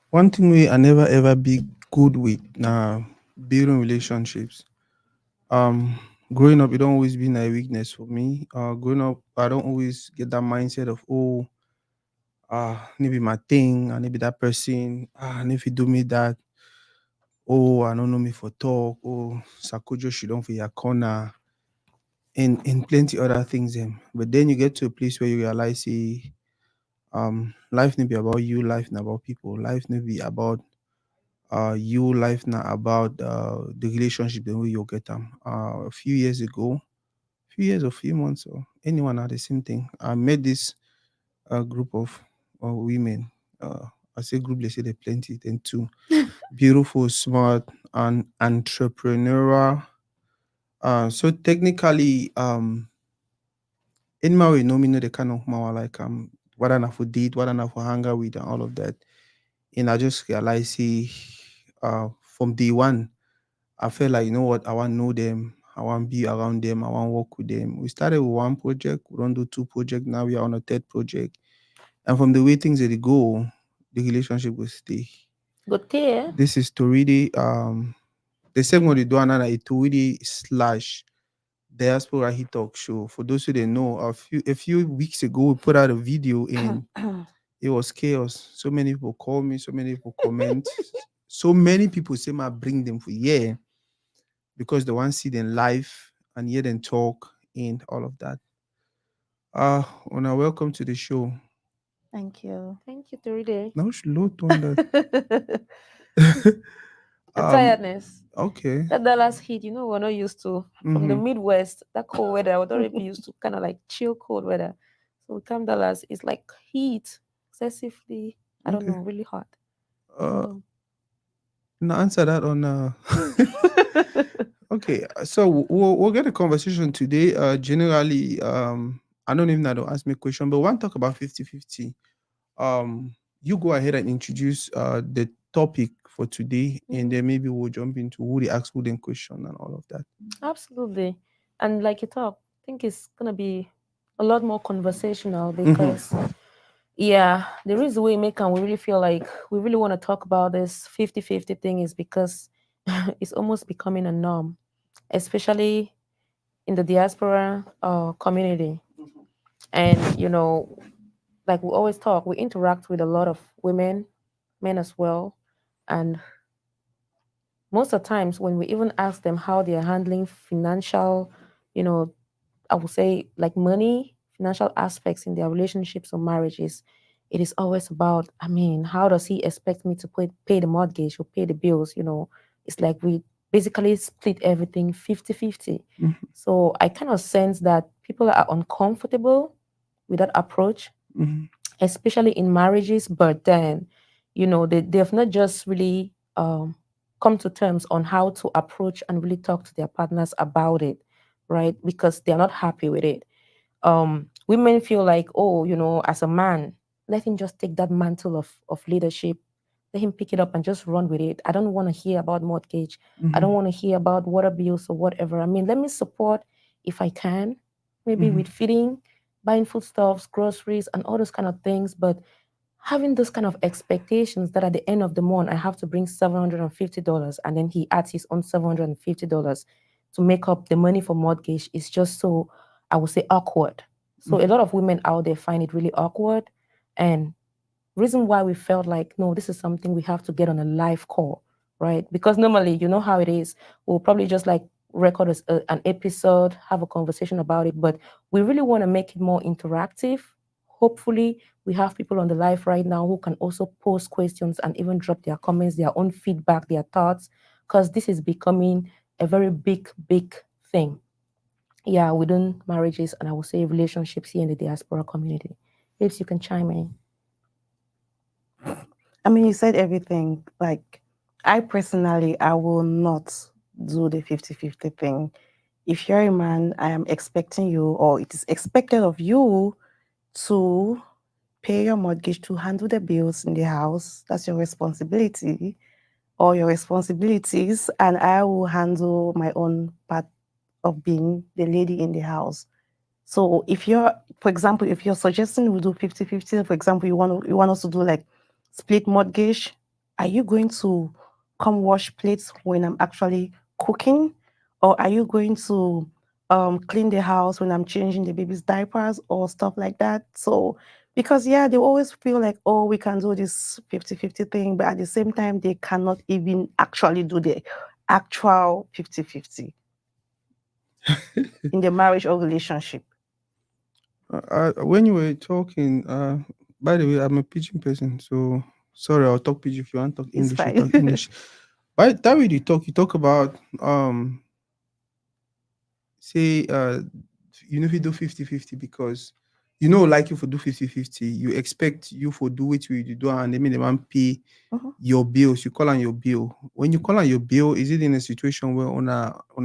One thing we I never ever be good with now building relationships. Um, Growing up, it don't always been a weakness for me. Growing up, I don't always get that mindset of maybe my thing, and maybe that person, and if you do me that, I don't know me for talk, Sakojo she don't for your corner, and plenty other things. But then you get to a place where you realize, life need be about you, life not about people, life need be about you life now about the relationship the way you get them. A few years ago, few years or few months or anyone had the same thing. I met this group of women. I say group, they say they plenty, then two beautiful, smart, and entrepreneurial. So technically, in my way, no me know the kind of man like what I for date, what I for hang out with, and all of that. And I just realized, see, from day one, I felt like, you know what, I want to know them. I want to be around them. I want to work with them. We started with one project. We don't do two projects. Now we are on a third project. And from the way things they go, the relationship will stay. Good day. This is Toridey. The second one they do another a Toridey slash Diaspora Hit Talk Show. For those who don't know, a few weeks ago we put out a video and it was chaos. So many people call me, so many people comment, so many people say I bring them for because they want to see them live and hear them talk and all of that. Una, welcome to the show. Thank you. Thank you, Toridey. Now, slow tone that. The um, tiredness. okay. That Dallas heat, we're not used to. From the Mm-hmm. Midwest, that cold weather, we're already used to kind of like chill cold weather. So we come Dallas, it's like heat, excessively, I don't Okay. know, really hot. Uh, So now answer that on. Okay. So we'll get a conversation today. Generally, I don't even know to ask me a question, but one talk about 50-50. You go ahead and introduce the topic for today, and Mhm. then maybe we'll jump into who they ask who then question and all of that. Absolutely. And like you talk, I think it's gonna be a lot more conversational Mm-hmm. because yeah, the reason we make and we really feel like we really want to talk about this 50-50 thing is because it's almost becoming a norm, especially in the diaspora community. And like we always talk, we interact with a lot of women, men as well. And most of the times when we even ask them how they are handling financial, you know, I would say like money, financial aspects in their relationships or marriages, it is always about, I mean, how does he expect me to pay the mortgage or pay the bills? It's like we basically split everything 50-50. Mm-hmm. So I kind of sense that people are uncomfortable with that approach, Mm-hmm. especially in marriages, but then, they have not just really come to terms on how to approach and really talk to their partners about it, right? Because they're not happy with it. Women feel like, oh, as a man, let him just take that mantle of leadership, let him pick it up and just run with it. I don't want to hear about mortgage. I don't Mm-hmm. want to hear about water bills or whatever. I mean, let me support if I can, maybe Mm-hmm. with feeding, buying foodstuffs, groceries, and all those kind of things. But having those kind of expectations that at the end of the month I have to bring $750 and then he adds his own $750 to make up the money for mortgage is just so, I would say, awkward. So a Mm-hmm. lot of women out there find it really awkward. And reason why we felt like, no, this is something we have to get on a live call, right? Because normally, you know how it is, we'll probably just like record an episode, have a conversation about it, but we really want to make it more interactive. Hopefully we have people on the live right now who can also post questions and even drop their comments, their own feedback, their thoughts, because this is becoming a very big thing, yeah, within marriages and I would say relationships here in the diaspora community. Babes, you can chime in. I mean, you said everything. Like, I personally, I will not do the 50-50 thing. If you're a man, I am expecting you, or it is expected of you to pay your mortgage, to handle the bills in the house. That's your responsibility or your responsibilities. And I will handle my own part of being the lady in the house. So if you're, for example, if you're suggesting we do 50-50, for example, you want us to do like split mortgage, Are you going to come wash plates when I'm actually cooking? Or are you going to clean the house when I'm changing the baby's diapers or stuff like that? So, because yeah, they always feel like, oh, we can do this 50-50 thing, but at the same time, they cannot even actually do the actual 50-50 in the marriage or relationship. When you were talking, by the way, I'm a pidgin person, so sorry, I'll talk pidgin. If you want to talk It's English, you fine. talk English. But that way you talk about say you know if you do 50-50 because you know like you for do 50-50, you expect you for do it you do and they mean the man pay Mhm. your bills, you call on your bill. When you call on your bill, is it in a situation where on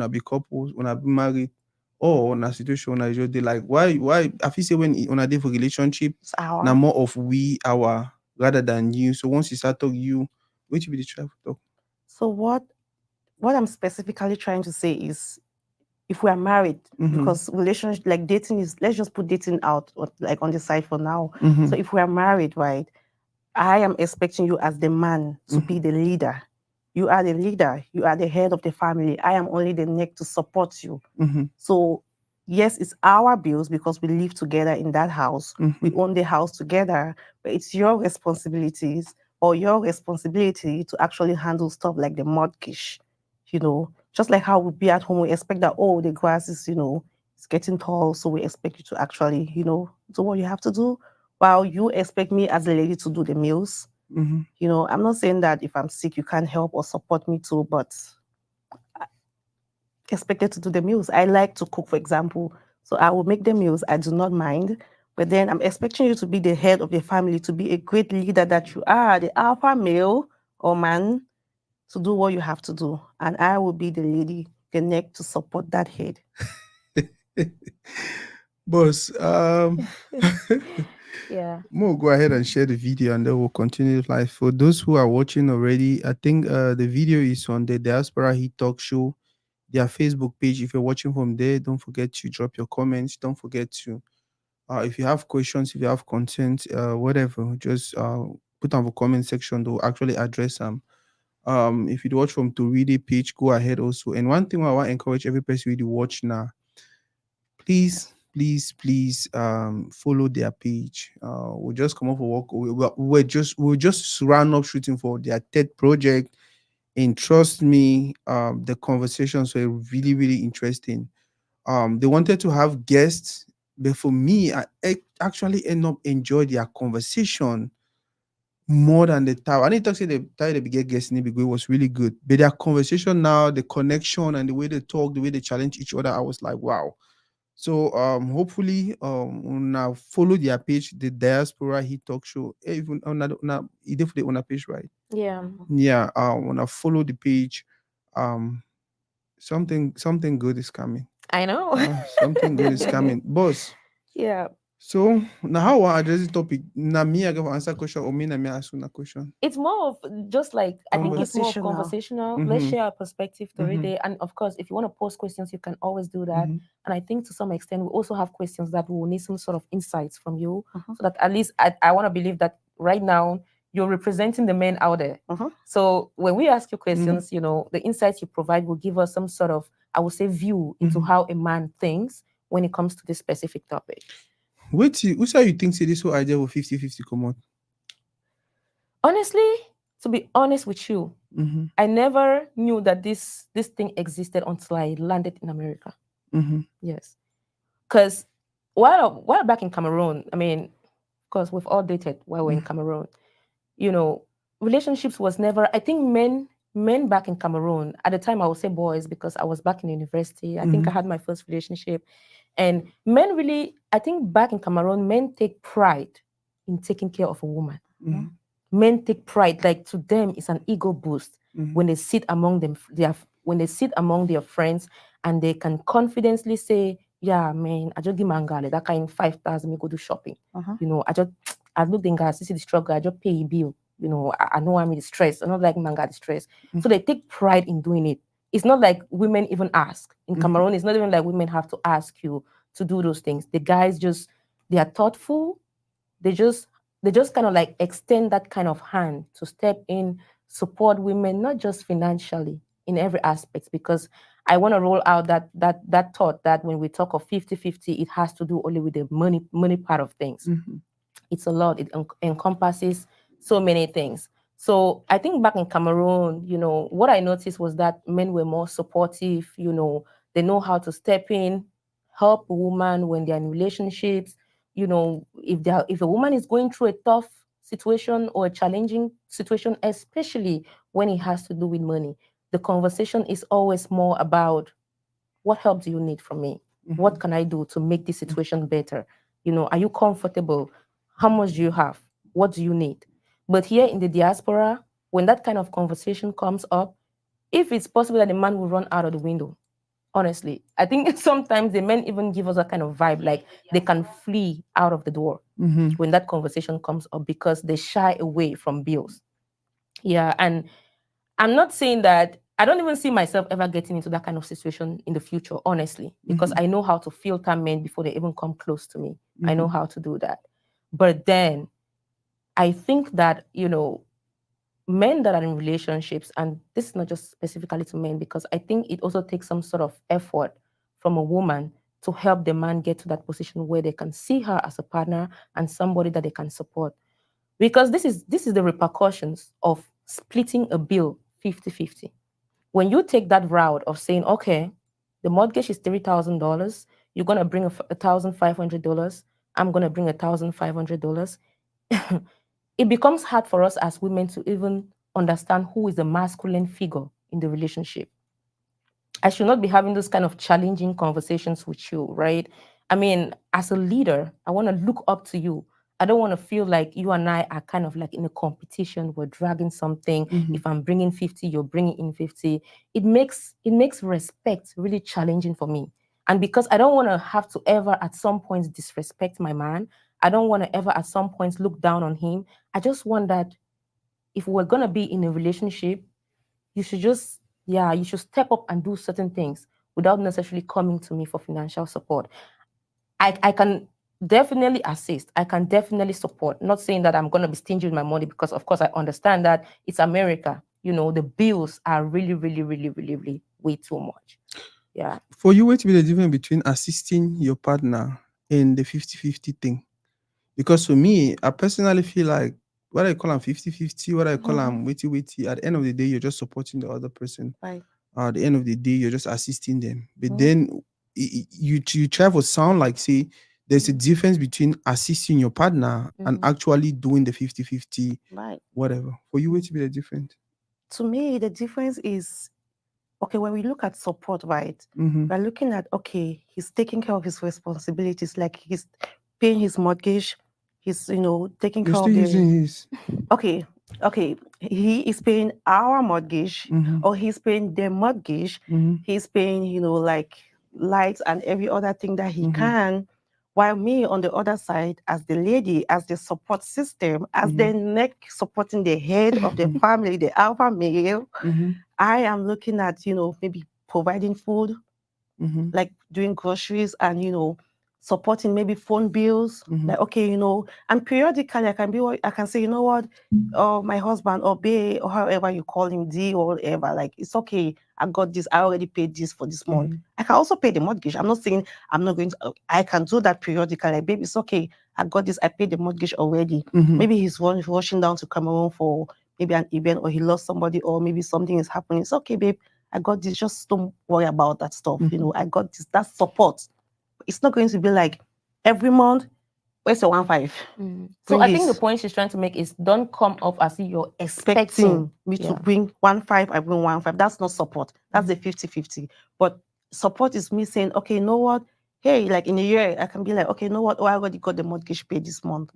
a be couples, on a be married, or on a situation on a just they like why I feel say when on a day for relationship It's now our. more of we our rather than you. So once you start talk you, which will be the try for talk. So what I'm specifically trying to say is if we are married, Mm-hmm. because relationship like dating is, let's just put dating out like on the side for now. Mm-hmm. So if we are married, right, I am expecting you as the man to Mm-hmm. be the leader. You are the leader, you are the head of the family. I am only the neck to support you. Mm-hmm. So yes, it's our bills because we live together in that house. Mm-hmm. We own the house together, but it's your responsibilities or your responsibility to actually handle stuff like the mortgage. Just like how we be at home, we expect that, oh, the grass is, it's getting tall, so we expect you to actually, do what you have to do, while you expect me as a lady to do the meals. Mm-hmm. I'm not saying that if I'm sick, you can't help or support me too, but expected to do the meals. I like to cook, for example. So I will make the meals. I do not mind. But then I'm expecting you to be the head of the family, to be a great leader that you are, the alpha male or man, to do what you have to do. And I will be the lady, the neck to support that head. Boss, Yeah. Mo, go ahead and share the video and then we'll continue live. For those who are watching already, I think the video is on the Diaspora Heat Talk Show, their Facebook page. If you're watching from there, don't forget to drop your comments. Don't forget to, if you have questions, if you have content, whatever, just put on the comment section to actually address them. If you watch from Toridey page, go ahead also. And one thing I want to encourage every person who watch now, please follow their page. We'll just come off for work. We'll just run up shooting for their third project. And trust me, the conversations were really, really interesting. They wanted to have guests, but for me, I actually end up enjoy their conversation more than the time. I need to say the time they get guests in it was really good. But their conversation now, the connection and the way they talk, the way they challenge each other, I was like, wow. So hopefully now follow their page, the Diaspora Heat Talk Show. Even on definitely on a page, right? Yeah. Yeah. When I follow the page, um something good is coming. I know. Something good is coming. Boss. Yeah. So now how I address the topic? Now me I can answer question or me na me ask you a question. It's more of just like I think it's more of Conversational. conversational. Let's Mm-hmm. share our perspective to read Mm-hmm. it. And of course, if you want to post questions, you can always do that. Mm-hmm. And I think to some extent we also have questions that we will need some sort of insights from you. Mhm. So that at least I want to believe that right now you're representing the men out there. Mhm. So when we ask you Mm-hmm. questions, the insights you provide will give us some sort of, I would say, view into Mm-hmm. how a man thinks when it comes to this specific topic. Wait, who say you think say this whole idea of 50-50 come out? Honestly, to be honest with you, Mm-hmm. I never knew that this thing existed until I landed in America. Mm-hmm. Yes, because while back in Cameroon, I mean, of course, we've all dated while we're in Cameroon. You know, relationships was never. I think men back in Cameroon at the time, I would say boys because I was back in university. I think I Mm-hmm. had my first relationship, and men really. I think back in Cameroon, men take pride in taking care of a woman. Mm-hmm. Men take pride, like to them it's an ego boost Mm-hmm. when they sit among them when they sit among their friends and they can confidently say, yeah man, I just give mangale that kind 5,000 me go do shopping. Mhm. I just I look the guys, see the struggle, I just pay a bill. I know I'm in the stress. I don't like manga the stress. So they take pride in doing it. It's not like women even ask. In Cameroon, it's not even like women have to ask you to do those things. The guys just they are thoughtful. They just kind of like extend that kind of hand to step in support women, not just financially, in every aspect, because I want to roll out that thought that when we talk of 50-50, it has to do only with the money part of things. Mm-hmm. It's a lot. It encompasses so many things. So I think back in Cameroon, what I noticed was that men were more supportive. They know how to step in, help a woman when they're in relationships. If a woman is going through a tough situation or a challenging situation, especially when it has to do with money, the conversation is always more about, what help do you need from me? Mm-hmm. What can I do to make this situation better? Are you comfortable? How much do you have? What do you need? But here in the diaspora, when that kind of conversation comes up, if it's possible that the man will run out of the window, honestly, I think sometimes the men even give us a kind of vibe like they can flee out of the door Mm-hmm. when that conversation comes up because they shy away from bills. Yeah. And I'm not saying that I don't even see myself ever getting into that kind of situation in the future, honestly, because I know how to filter men before they even come close to me. I know how to do that. But then I think that, men that are in relationships, and this is not just specifically to men, because I think it also takes some sort of effort from a woman to help the man get to that position where they can see her as a partner and somebody that they can support. Because this is the repercussions of splitting a bill 50-50. When you take that route of saying, okay, the mortgage is $3,000, you're gonna bring $1,500, I'm gonna bring $1,500. It becomes hard for us as women to even understand who is the masculine figure in the relationship. I should not be having those kind of challenging conversations with you, right? I mean, as a leader, I want to look up to you. I don't want to feel like you and I are kind of like in a competition. We're dragging something. Mm-hmm. If I'm bringing 50, you're bringing in 50. It makes respect really challenging for me. And because I don't want to have to ever at some point disrespect my man, I don't want to ever at some point look down on him. I just want that if we're going to be in a relationship, you should just, yeah, you should step up and do certain things without necessarily coming to me for financial support. I can definitely assist. I can definitely support. Not saying that I'm going to be stingy with my money, because of course I understand that it's America. The bills are really, really, really, really, really way too much. Yeah. For you, what to be the difference between assisting your partner and the 50-50 thing? Because for me, I personally feel like what I call them 50-50, what I call them witty, at the end of the day, you're just supporting the other person. Right. At the end of the day, you're just assisting them. But then you try to sound like, say, there's a difference between assisting your partner and actually doing the 50-50, Right. whatever. For you, what to be the difference? To me, the difference is, okay, when we look at support, right, Mm-hmm. we're looking at, okay, he's taking care of his responsibilities, like he's paying his mortgage, he's, taking You're care still of using the, his. okay, he is paying our mortgage, Mm-hmm. or he's paying their mortgage, Mm-hmm. he's paying, like lights and every other thing that he Mm-hmm. can. While me on the other side, as the lady, as the support system, as the neck supporting the head of the family, the alpha male, Mm-hmm. I am looking at, maybe providing food, Mm-hmm. like doing groceries and, supporting maybe phone bills. Mm-hmm. Like, okay, and periodically I can say, what, my husband or bae or however you call him, D or whatever, like, it's okay. I got this. I already paid this for this month. I can also pay the mortgage. I'm not saying I'm not going to, I can do that periodically. Like, babe, it's okay. I got this. I paid the mortgage already. Mm-hmm. Maybe he's rushing down to Cameroon for maybe an event, or he lost somebody, or maybe something is happening. It's okay, babe. I got this. Just don't worry about that stuff. I got this. That's support. It's not going to be like every month, where's your 1.5? So I think the point she's trying to make is, don't come up as if you're expecting me to bring 1.5, I bring 1.5. That's not support. That's the 50-50. But support is me saying, okay, you know what? Hey, like in a year, I can be like, okay, you know what? Oh, I already got the mortgage paid this month.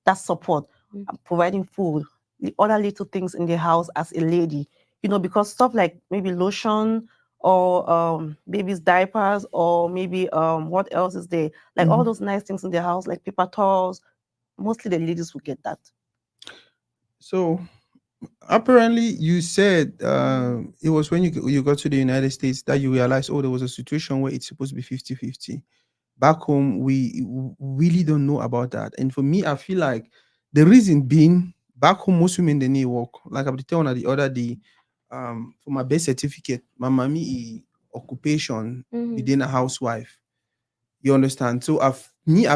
That's support. I'm providing food, the other little things in the house as a lady, because stuff like maybe lotion or baby's diapers, or maybe what else is there? Like all those nice things in the house, like paper towels. Mostly the ladies will get that. So apparently you said it was when you got to the United States that you realized, oh, there was a situation where it's supposed to be 50-50. Back home, we really don't know about that. And for me, I feel like the reason being Back home, most women they need work. Like I tell on the other day, for my birth certificate, my mommy occupation within a housewife. You understand? So I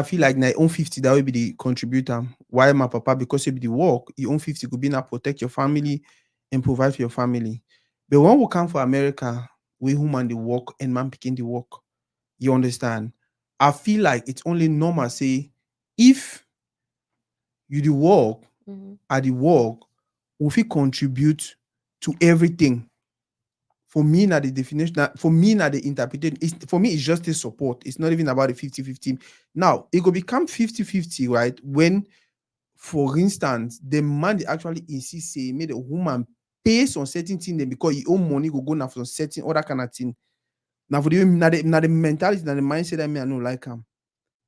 feel like I own 50, that will be the contributor. Why my papa? Because he be the work, you own 50 could be now protect your family and provide for your family. But when we come for America, we human the work and man picking the work. You understand? I feel like it's only normal say if you the work at the work, will fit contribute to everything. For me, now the definition, for me, now the interpretation, for me, it's just a support. It's not even about the 50-50. Now, it could become 50-50, right? When, for instance, the man they actually insist say, made a woman pay on certain thing then because your own money go now for certain other kind of thing. Now, for the now the mentality, now the mindset that me, I don't like him.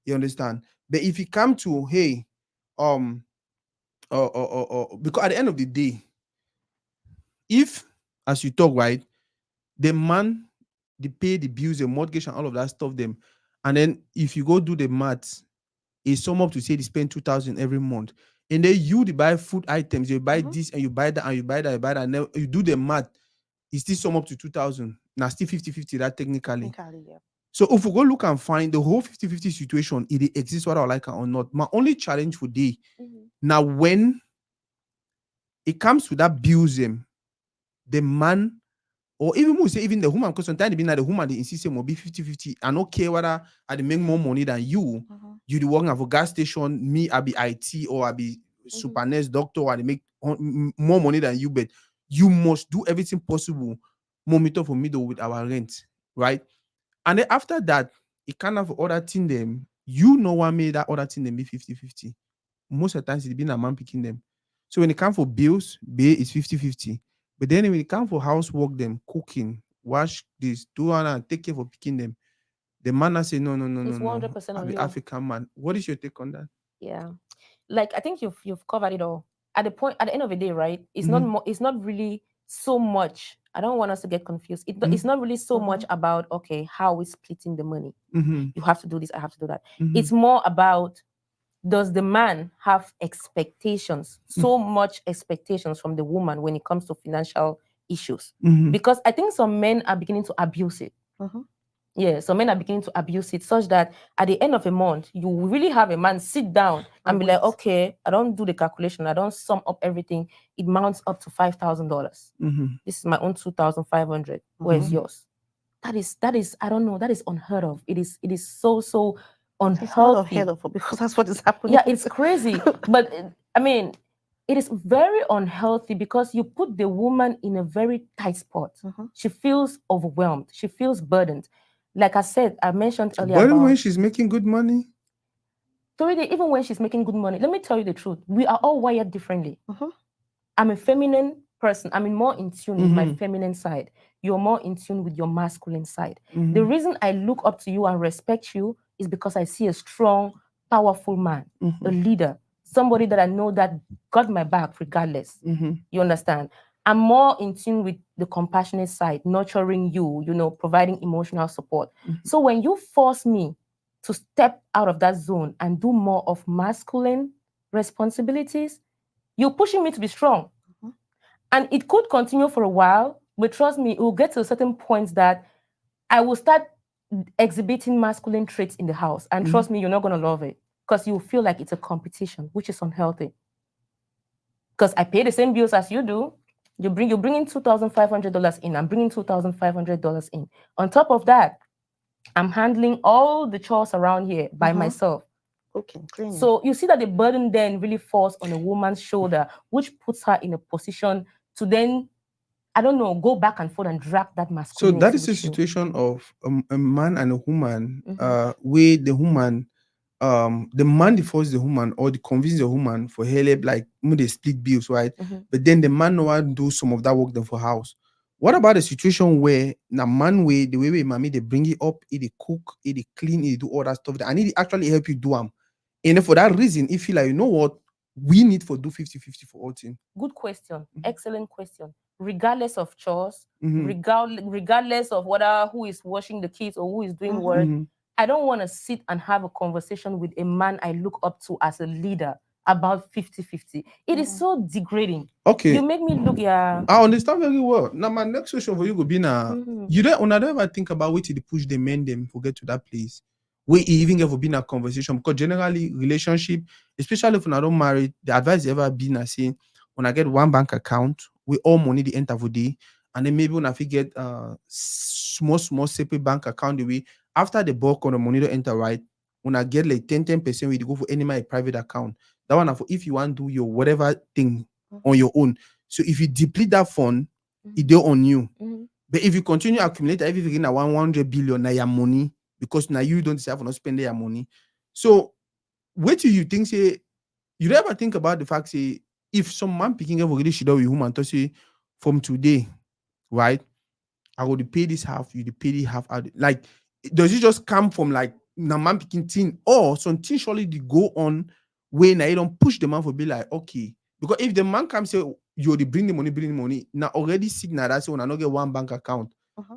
You understand? But if you come to, hey, um, because at the end of the day, if, as you talk, right, the man they pay the bills, the mortgage, and all of that stuff, them, and then if you go do the maths, it's sum up to say they spend 2,000 every month, and then you they buy food items, you buy this and you buy that and you buy that, you buy that, and then you do the math, it still sum up to 2,000. Now still 50-50 that technically. Yeah. So if we go look and find the whole 50-50 situation, it exists whether I like it or not. My only challenge for day now when it comes to that bills, the man or even we say even the woman, because sometimes be the woman they insist will be 50-50. I don't care whether I dey make more money than you. You the working at a gas station, me I be IT or I be super nurse doctor, or I dey make more money than you, but you must do everything possible monitor for middle with our rent, right? And then after that, it kind of other thing them, you know what made that other thing them be 50-50. Most of the times it's been a man picking them. So when it comes for bills, bill is 50-50. But then when it comes for housework, them cooking, wash this, do and take care for picking them. The man I say no, no, no, no, It's no. 100% I on be you. African man. What is your take on that? Yeah. Like I think you've covered it all. At the end of the day, right? It's it's not really so much. I don't want us to get confused. It's not really so much about okay, how we splitting the money. You have to do this, I have to do that. It's more about does the man have expectations, so much expectations from the woman when it comes to financial issues? Because I think some men are beginning to abuse it. Yeah, so men are beginning to abuse it such that at the end of a month, you really have a man sit down and be like, okay, I don't do the calculation, I don't sum up everything. It mounts up to $5,000. This is my own 2,500. Where's yours? That is I don't know. That is unheard of. It is so It's not unhealthy. unheard of because that's what is happening. Yeah, it's crazy. But I mean, it is very unhealthy because you put the woman in a very tight spot. She feels overwhelmed. She feels burdened. Like I said, I mentioned earlier But about when she's making good money, Toridey, even when she's making good money, let me tell you the truth. We are all wired differently. I'm a feminine person. I'm more in tune with my feminine side. You're more in tune with your masculine side. The reason I look up to you and respect you is because I see a strong, powerful man, a leader, somebody that I know that got my back regardless. You understand? I'm more in tune with the compassionate side, nurturing you, providing emotional support. So when you force me to step out of that zone and do more of masculine responsibilities, you're pushing me to be strong. And it could continue for a while, but trust me, it will get to a certain point that I will start exhibiting masculine traits in the house. And trust me, you're not going to love it because you feel like it's a competition, which is unhealthy. Because I pay the same bills as you do. You're bringing $2,500 in. I'm bringing $2,500 in. On top of that, I'm handling all the chores around here by myself. Okay, so you see that the burden then really falls on a woman's shoulder, which puts her in a position to then, I don't know, go back and forth and drag that so masculinity. that is a with you. situation of a man and a woman, where the woman, the man defaults the woman or the convince the woman for help, like when they split bills, right? But then the man no one do some of that work then for house. What about a situation where the man way the way mommy they bring it up, they cook, they clean, they do all that stuff, and it actually help you do them. And for that reason, if you like, you know what, we need for do 50-50 for all thing. Good question. Excellent question. Regardless of chores, regardless of who is washing the kids or who is doing work, I don't want to sit and have a conversation with a man I look up to as a leader, about 50-50. It is so degrading. Okay. You make me look, yeah. I understand very well. Now my next question for you would be now. You don't ever think about waiting to push the men them for get to that place. We even ever been a conversation because generally relationship, especially if you're not married, the advice ever been as saying when I get one bank account, we all money the enter for day, and then maybe when I get small separate bank account the way after the bulk on the money to enter right, when I get like 10% we go for any my private account. That one for if you want to do your whatever thing on your own. So if you deplete that fund, it do on you. But if you continue accumulate everything at 100 billion na your money, because now you don't deserve not spend your money. So what do you think say you ever think about the fact say if some man picking up already should with woman to say from today, right? I will pay this half, you pay the half out. Like, does it just come from like the man picking thing, or something surely they go on when I don't push the man for be like, okay. Because if the man comes say you already bring the money, now already signal that say when I not get one bank account.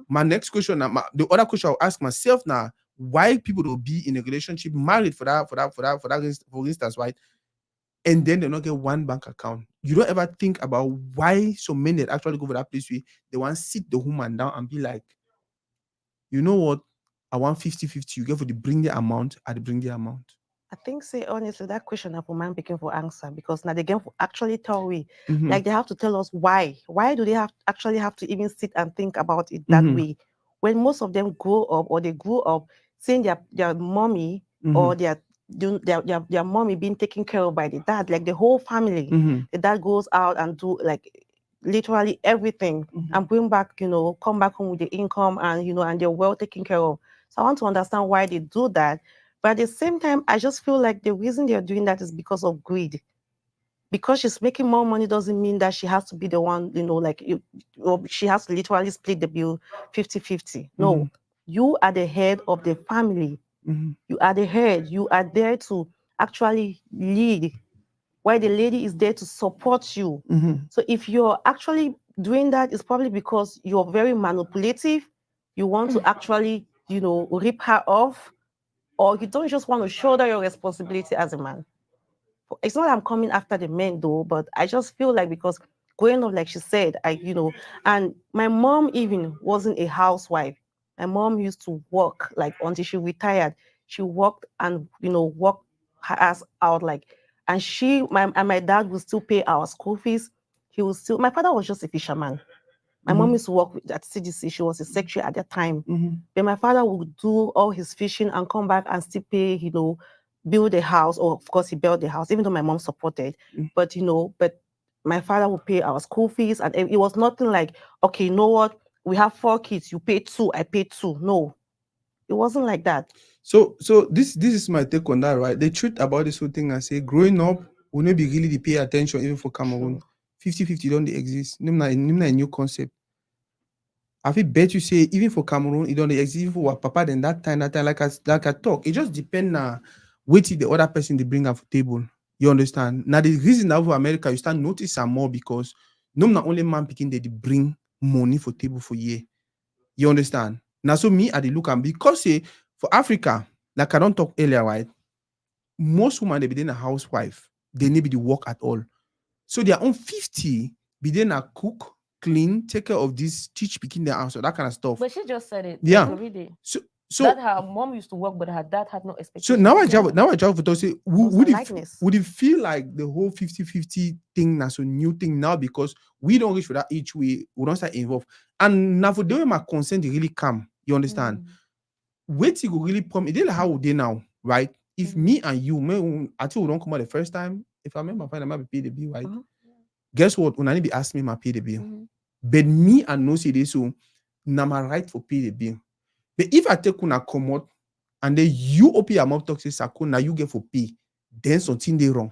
My next question, the other question I'll ask myself now, why people will be in a relationship married for instance, right? And then they not get one bank account. You don't ever think about why so many that actually go for that place where they want to sit the woman down and be like, you know what? I want 50-50. You get for the bring the amount, I bring the amount. I think, say honestly, that question of a man picking for answer, because now they can actually tell we, like they have to tell us why. Why do they actually have to even sit and think about it that way? When most of them grow up or they grew up seeing their mommy or their mommy being taken care of by the dad, like the whole family. The dad goes out and do like literally everything and bring back, come back home with the income and and they're well taken care of. So I want to understand why they do that. But at the same time, I just feel like the reason they're doing that is because of greed. Because she's making more money doesn't mean that she has to be the one, or she has to literally split the bill 50-50. No, you are the head of the family. You are the head. You are there to actually lead, while the lady is there to support you. So if you're actually doing that, it's probably because you're very manipulative. You want to actually, rip her off, or you don't just want to shoulder your responsibility as a man. It's not that I'm coming after the men though, but I just feel like because growing up, like she said, and my mom even wasn't a housewife. My mom used to work like until she retired. She worked and worked her ass out like, and my dad would still pay our school fees. He was still. My father was just a fisherman. My mom used to work at CDC. She was a secretary at that time. But my father would do all his fishing and come back and still pay, build a house. Or of course he built the house, even though my mom supported. But my father would pay our school fees, and it was nothing like, okay, you know what? We have 4 kids. You pay 2, I pay 2. No, it wasn't like that. So this is my take on that, right? The truth about this whole thing, I say, growing up, we not be really pay attention even for Cameroon. 50-50 don't they exist. Nimna a new concept. I feel bet you say even for Cameroon, it don't exist even for what papa then that time like I talk. It just depends na waiting the other person they bring up for table. You understand? Now the reason that for America you start noticing more because not only man picking they bring money for table for year. You understand? Now so me at the look and because say for Africa, like I don't talk earlier, right? Most women they be a housewife, they need be the work at all. So their own 50 be then a cook, clean, take care of this, teach picking their answer, that kind of stuff. But she just said it. Yeah. Toridey. So that her mom used to work, but her dad had no expectation. So now I drive for to say would likeness. it feel like the whole 50-50 thing that's a new thing now because we don't reach for that each way, we don't start involved. And now for the way my consent really come, you understand? Wait you go really prom it like how would they now, right? If me and you I think we don't come out the first time, if I remember fine, I might be paid the bill, right? Guess what? When I need be ask me my pay the bill. But me and no say this so now my right for pay the bill. But if I take una come out and then you open your mouth talk say Sako, now you get for pay, then something they wrong.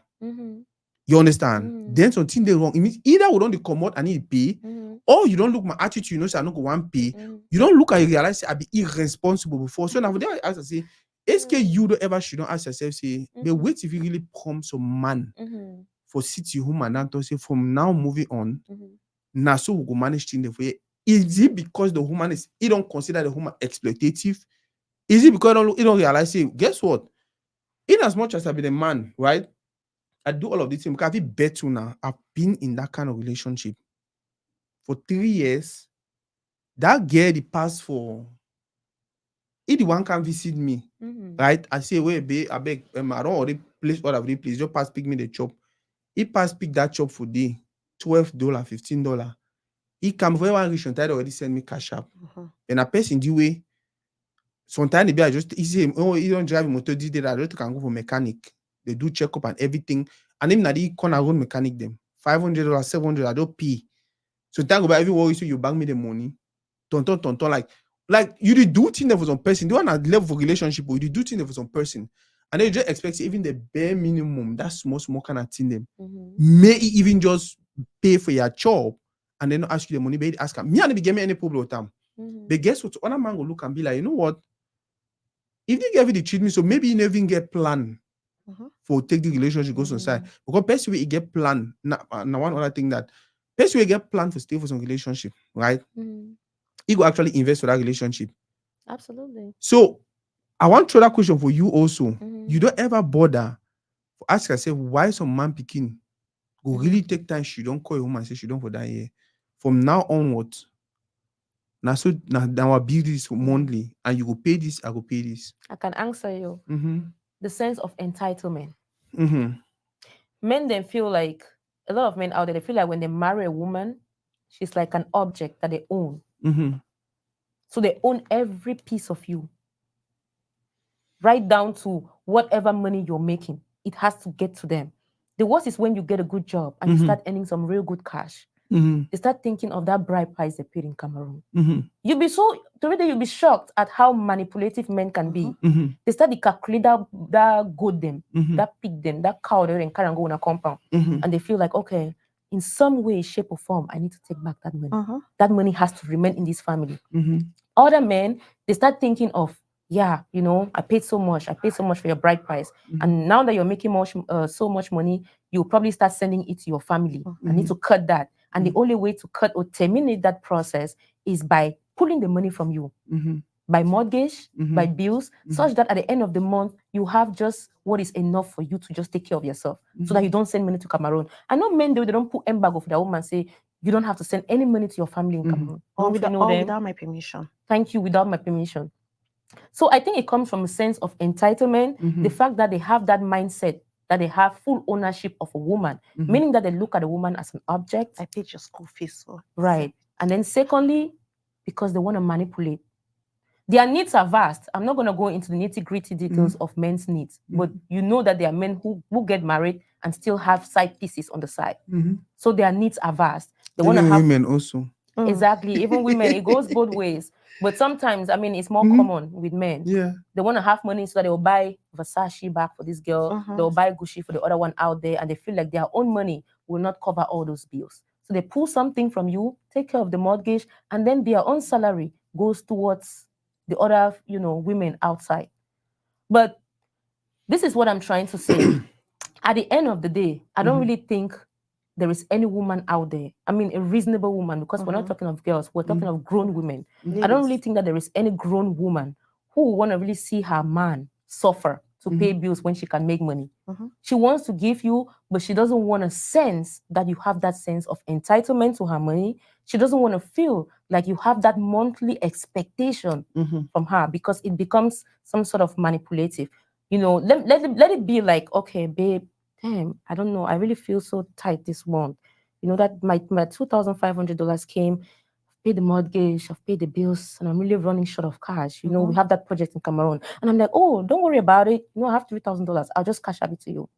You understand? Then something they wrong. It means either we don't come out and need pay, or you don't look my attitude, you know, say I don't go one pay. You don't look at you realize say I be irresponsible before. So now for there I ask say, you don't ever should not ask yourself, say, but wait if you really come some man for city woman and to say from now moving on, now so we go manage things for you. Is it because the woman he don't consider the woman exploitative? Is it because he don't realize, say, guess what? In as much as I be the man, right? I do all of these things because I bet you now. I've been in that kind of relationship for 3 years. That girl, the pass for, if the one can visit me, right? I say, wait, babe, I beg, I don't already place all of the place. Just pass pick me the chop. He pass pick that chop for day, $12, $15. He come for one reason, tide already send me cash up. And a person the way, sometimes I just he say, oh, you don't drive a motor, this day, I just can go for mechanic. They do check up and everything. And even at the corner own mechanic them. $500, $700, I don't pay. So thank God every worry, so you bank me the money. Tonton, like you did do things for some person. The one at level of relationship, but you did do things for some person. And they just expect even the bare minimum, that small kind of thing them. May even just pay for your job and then ask you the money, but ask them. Me and they give me any problem with them. But guess what? Other man will look and be like, you know what? If they give you the treatment, so maybe you never even get plan for take the relationship goes on side. Because best way you get plan. Now one other thing that best way you get plan for stay for some relationship, right? You go actually invest for that relationship. Absolutely. So I want to throw that question for you also. You don't ever bother to ask yourself why some man picking go really take time. She don't call your woman and say she don't for that year. From now onwards, now so now I build this monthly and you go pay this, I go pay this. I can answer you. The sense of entitlement. Mm-hmm. Men then feel like, a lot of men out there, they feel like when they marry a woman, she's like an object that they own. So they own every piece of you. Right down to whatever money you're making. It has to get to them. The worst is when you get a good job and you start earning some real good cash. They start thinking of that bride price they paid in Cameroon. You'll be shocked at how manipulative men can be. They start to calculate that goat them, that pig them, that cow they and carry and go in a compound. And they feel like, okay, in some way, shape, or form, I need to take back that money. That money has to remain in this family. Other men, they start thinking of, yeah, you know, I paid so much for your bride price. And now that you're making so much money, you'll probably start sending it to your family. I need to cut that. And the only way to cut or terminate that process is by pulling the money from you, by mortgage, by bills, such that at the end of the month, you have just what is enough for you to just take care of yourself, so that you don't send money to Cameroon. I know men, they don't put embargo for their woman and say, you don't have to send any money to your family in Cameroon. Or without my permission. Thank you, without my permission. So I think it comes from a sense of entitlement, the fact that they have that mindset, that they have full ownership of a woman, meaning that they look at a woman as an object. I paid your school fees. So. Right. And then secondly, because they want to manipulate. Their needs are vast. I'm not going to go into the nitty-gritty details of men's needs, but you know that there are men who get married and still have side pieces on the side. So their needs are vast. They want to have women also. Exactly. Even women, it goes both ways. But sometimes, I mean, it's more common with men. Yeah. They want to have money so that they will buy Versace bag for this girl. They'll buy Gucci for the other one out there. And they feel like their own money will not cover all those bills. So they pull something from you, take care of the mortgage, and then their own salary goes towards the other, women outside. But this is what I'm trying to say. At the end of the day, I don't really think there is any woman out there, I mean, a reasonable woman, because we're not talking of girls, we're talking of grown women. I don't really think that there is any grown woman who will want to really see her man suffer to pay bills when she can make money. She wants to give you, but she doesn't want to sense that you have that sense of entitlement to her money. She doesn't want to feel like you have that monthly expectation from her, because it becomes some sort of manipulative. Let it be like, okay, babe, damn, I don't know. I really feel so tight this month. That my $2,500 came, I've paid the mortgage, I've paid the bills, and I'm really running short of cash. We have that project in Cameroon. And I'm like, oh, don't worry about it. I have $3,000. I'll just cash out it to you.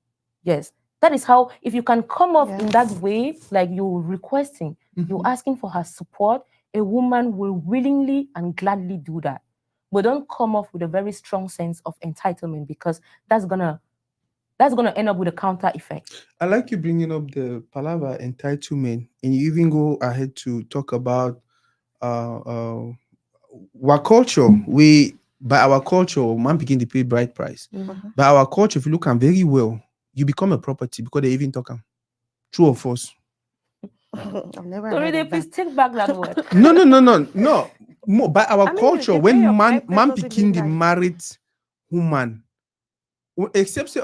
Yes. That is how, if you can come off in that way, like you're requesting, you're asking for her support, a woman will willingly and gladly do that. But don't come off with a very strong sense of entitlement, because that's gonna end up with a counter effect. I like you bringing up the palaver entitlement, and you even go ahead to talk about our culture. By our culture, man begin to pay bride price. By our culture, if you look at very well, you become a property because they even talk true or false. I've never heard Toridey, of please that. take back that word. No. By our culture, the when pay of man bride price begin the doesn't mean married woman, except say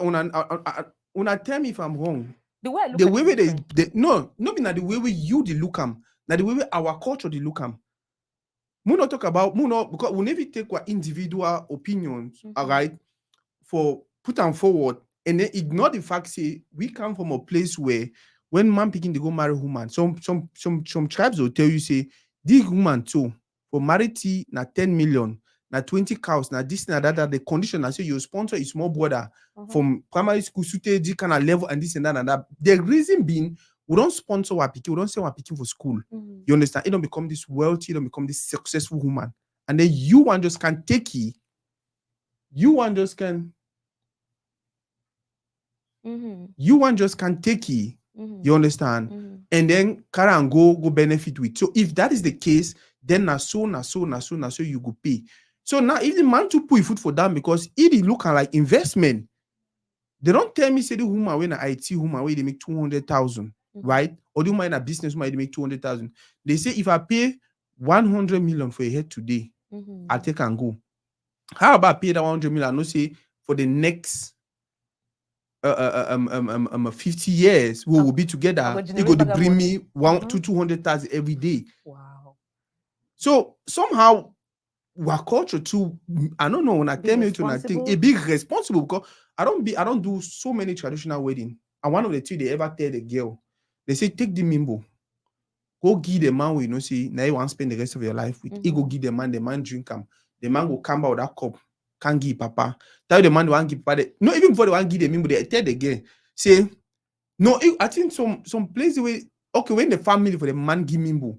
when I tell me if I'm wrong, The way I look the at way it we is different. no, be na the way we you the look am, na the way we our culture the look am. We not talk about because we never take our individual opinions, all right, for put them forward and then ignore the fact say we come from a place where when man picking they go marry woman, some tribes will tell you say this woman too for marriage na 10 million, na 20 cows, na this na that the condition I say your sponsor is small brother from primary school suited this kind of level and this and that and that. The reason being we don't sponsor our picking, we don't send our picking for school. You understand? It don't become this wealthy, it don't become this successful woman. And then you one just can take it. You one just can you one just can take it. You understand? And then carry and go benefit with. So if that is the case, then na so you go pay. So now if the man to put food for them because it is looking like investment. They don't tell me say the woman when a IT woman where they make 200,000, right? Or the woman in a business woman they make 200,000. They say if I pay 100 million for a head today, I take and go. How about pay that 100 million? I know say for the next 50 years we will be together. You go to bring me 200,000 every day. Wow. So somehow our culture too, I don't know when I tell me to I think a big responsible because I don't do so many traditional wedding. And one of the two they ever tell the girl, they say take the mimbo, go give the man we see now you want to spend the rest of your life with. He go give the man drink him. The man will come out with that cup, can't give papa. Tell the man they want give papa. No, even before they want give the mimbo, they tell the girl, say no, I think some places where okay when the family for the man give mimbo,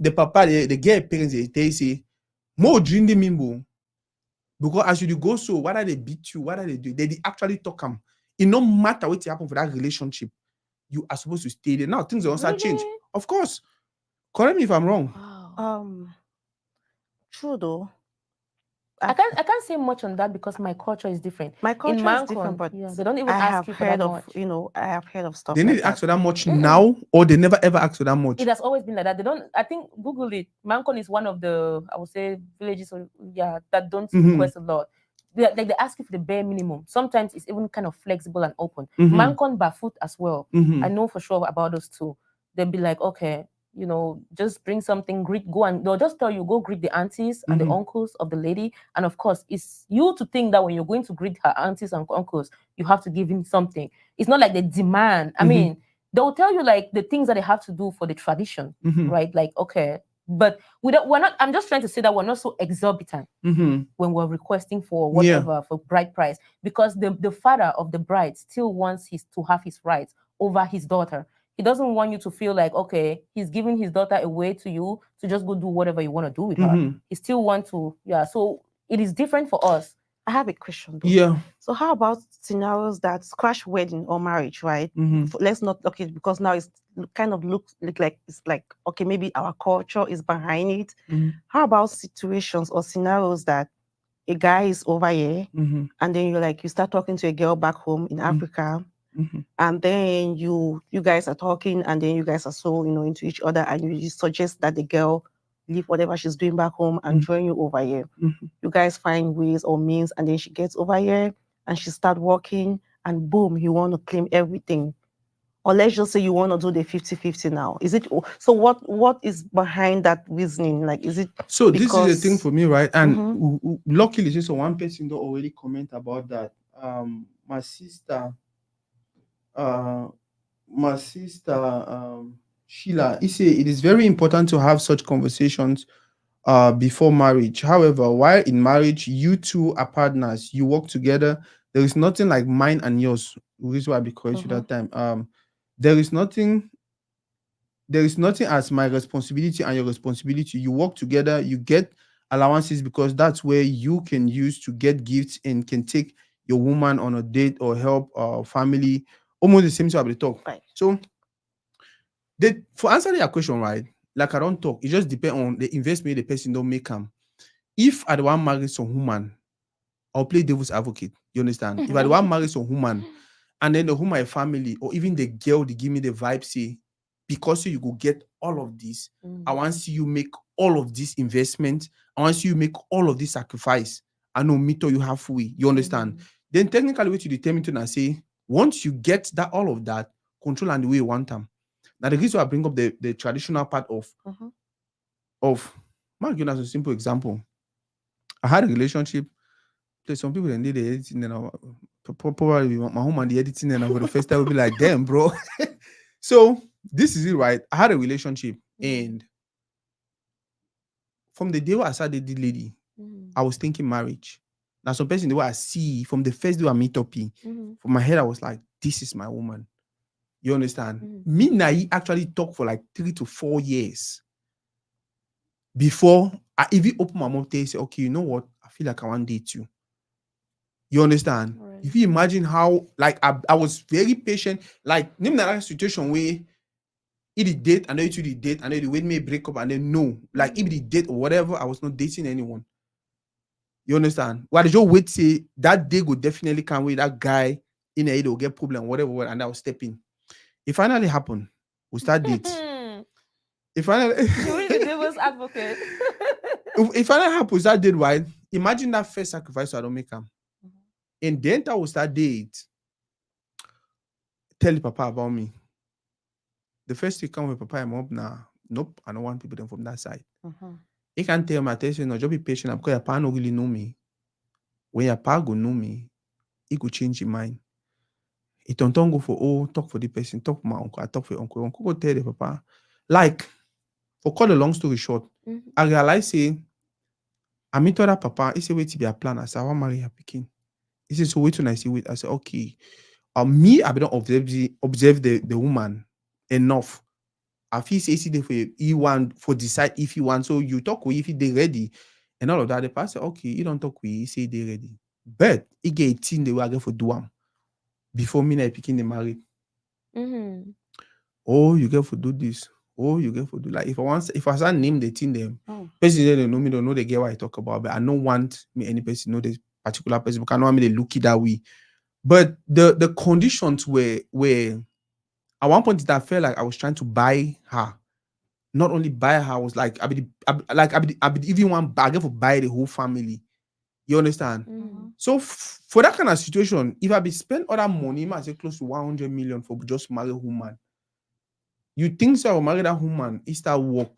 the papa the girl parents they say more drink the mimbo. Because as you go so, whether they beat you, whether they do, they actually talk them. It no matter what happen for that relationship, you are supposed to stay there. Now things will also change. Of course. Correct me if I'm wrong. Wow. True though. I can't say much on that because my culture is different. My culture is different, but they don't even ask you for that much. I have heard of stuff. They need to ask for that much now, or they never ever ask for that much. It has always been like that. They don't. I think Google it. Mancon is one of the I would say villages that don't request a lot. They ask you for the bare minimum. Sometimes it's even kind of flexible and open. Mancon barefoot as well. I know for sure about those two. They'll be like, okay, just bring something, go and they'll just tell you, go greet the aunties and the uncles of the lady. And of course, it's you to think that when you're going to greet her aunties and uncles, you have to give him something. It's not like they demand. I mean, they'll tell you like the things that they have to do for the tradition, right? Like, okay, but we're not, I'm just trying to say that we're not so exorbitant when we're requesting for whatever, for bride price, because the father of the bride still wants to have his rights over his daughter. He doesn't want you to feel like, okay, he's giving his daughter away to you to just go do whatever you want to do with her. He still wants to, so it is different for us. I have a question though. Yeah. So how about scenarios that crash wedding or marriage, right? Let's not, okay, because now it's kind of looks like, it's like, okay, maybe our culture is behind it. How about situations or scenarios that a guy is over here and then you start talking to a girl back home in Africa, and then you guys are talking and then you guys are so into each other and you suggest that the girl leave whatever she's doing back home and join you over here. You guys find ways or means and then she gets over here and she start working and boom, you want to claim everything. Or let's just say you want to do the 50-50 now. Is it so? What is behind that reasoning? Like, is it so this is a thing for me, right? And luckily, just one person don't already comment about that. My sister, Sheila, he say it is very important to have such conversations before marriage. However, while in marriage, you two are partners, you work together. There is nothing like mine and yours. This is why I be correct that time. There is nothing as my responsibility and your responsibility. You work together, you get allowances because that's where you can use to get gifts and can take your woman on a date or help family. Almost the same thing we talk. Right. So for answering your question, right? Like I don't talk, it just depends on the investment the person don't make them. If I don't want marry some woman, I'll play devil's advocate. You understand? If I don't want marry some woman, and then the woman family or even the girl they give me the vibe say, because you go get all of this, I want to see you make all of this investment. I want to see you make all of this sacrifice. I know me to you halfway. You understand? Then technically what you determine to say, Once you get that, all of that, control and the way you want them. Now the reason I bring up the traditional part of Mark, you know, as a simple example. I had a relationship. There's some people that need the editing and probably my home and the editing and for the first time will be like, damn, bro. So this is it, right? I had a relationship, and from the day I started the lady, I was thinking marriage. Now, some person the way I see from the first day I meet up, from my head, I was like, this is my woman. You understand? Me and I actually talked for like 3 to 4 years before I even open my mouth and say, okay, you know what? I feel like I want to date you. You understand? Right. If you imagine how, like, I was very patient. Like, name that situation where if the date, I know it the date, I know the way me break up, and then no. Like, if the date or whatever, I was not dating anyone. You understand? Well, just wait, say that day go definitely come with that guy in a will get problem, whatever, and I'll step in. It finally happened. We start dates. It finally You really the devil's advocate. if finally happens, that date, right? Imagine that first sacrifice I don't make him. And then I will start date. Tell the papa about me. The first thing come with papa and mom now. Nope, I don't want people them from that side. He can't tell my attention, no, just be patient because your pa don't really know me. When your pa go know me, he could change his mind. He don't go for talk for the person, talk for my uncle, I talk for your uncle. Uncle go tell the papa. Like, for cut a long story short, I realize say I meet other papa, he say wait to be a plan. I say I want marry her picking. He said, so wait till I see wait. I said, okay. Me, I don't observe the woman enough. I feel say see for he want for decide if he want. So you talk with if they ready and all of that. The pastor, okay, you don't talk with he say they ready. But he get 18 the way I get for do am before me and picking the married. Oh, you get for do this. Oh, you get for do like if I start name the thing them, person they don't know me, don't know the get what I talk about, but I don't want me any person know this particular person because I know I mean they look it that way. But the conditions were at one point I felt like I was trying to buy her. Not only buy her, I was like I be even one bargain for buy the whole family. You understand? So for that kind of situation, if I be spend all that money, I might say close to 100 million for just marry a woman. You think so? I will marry that woman, it start work,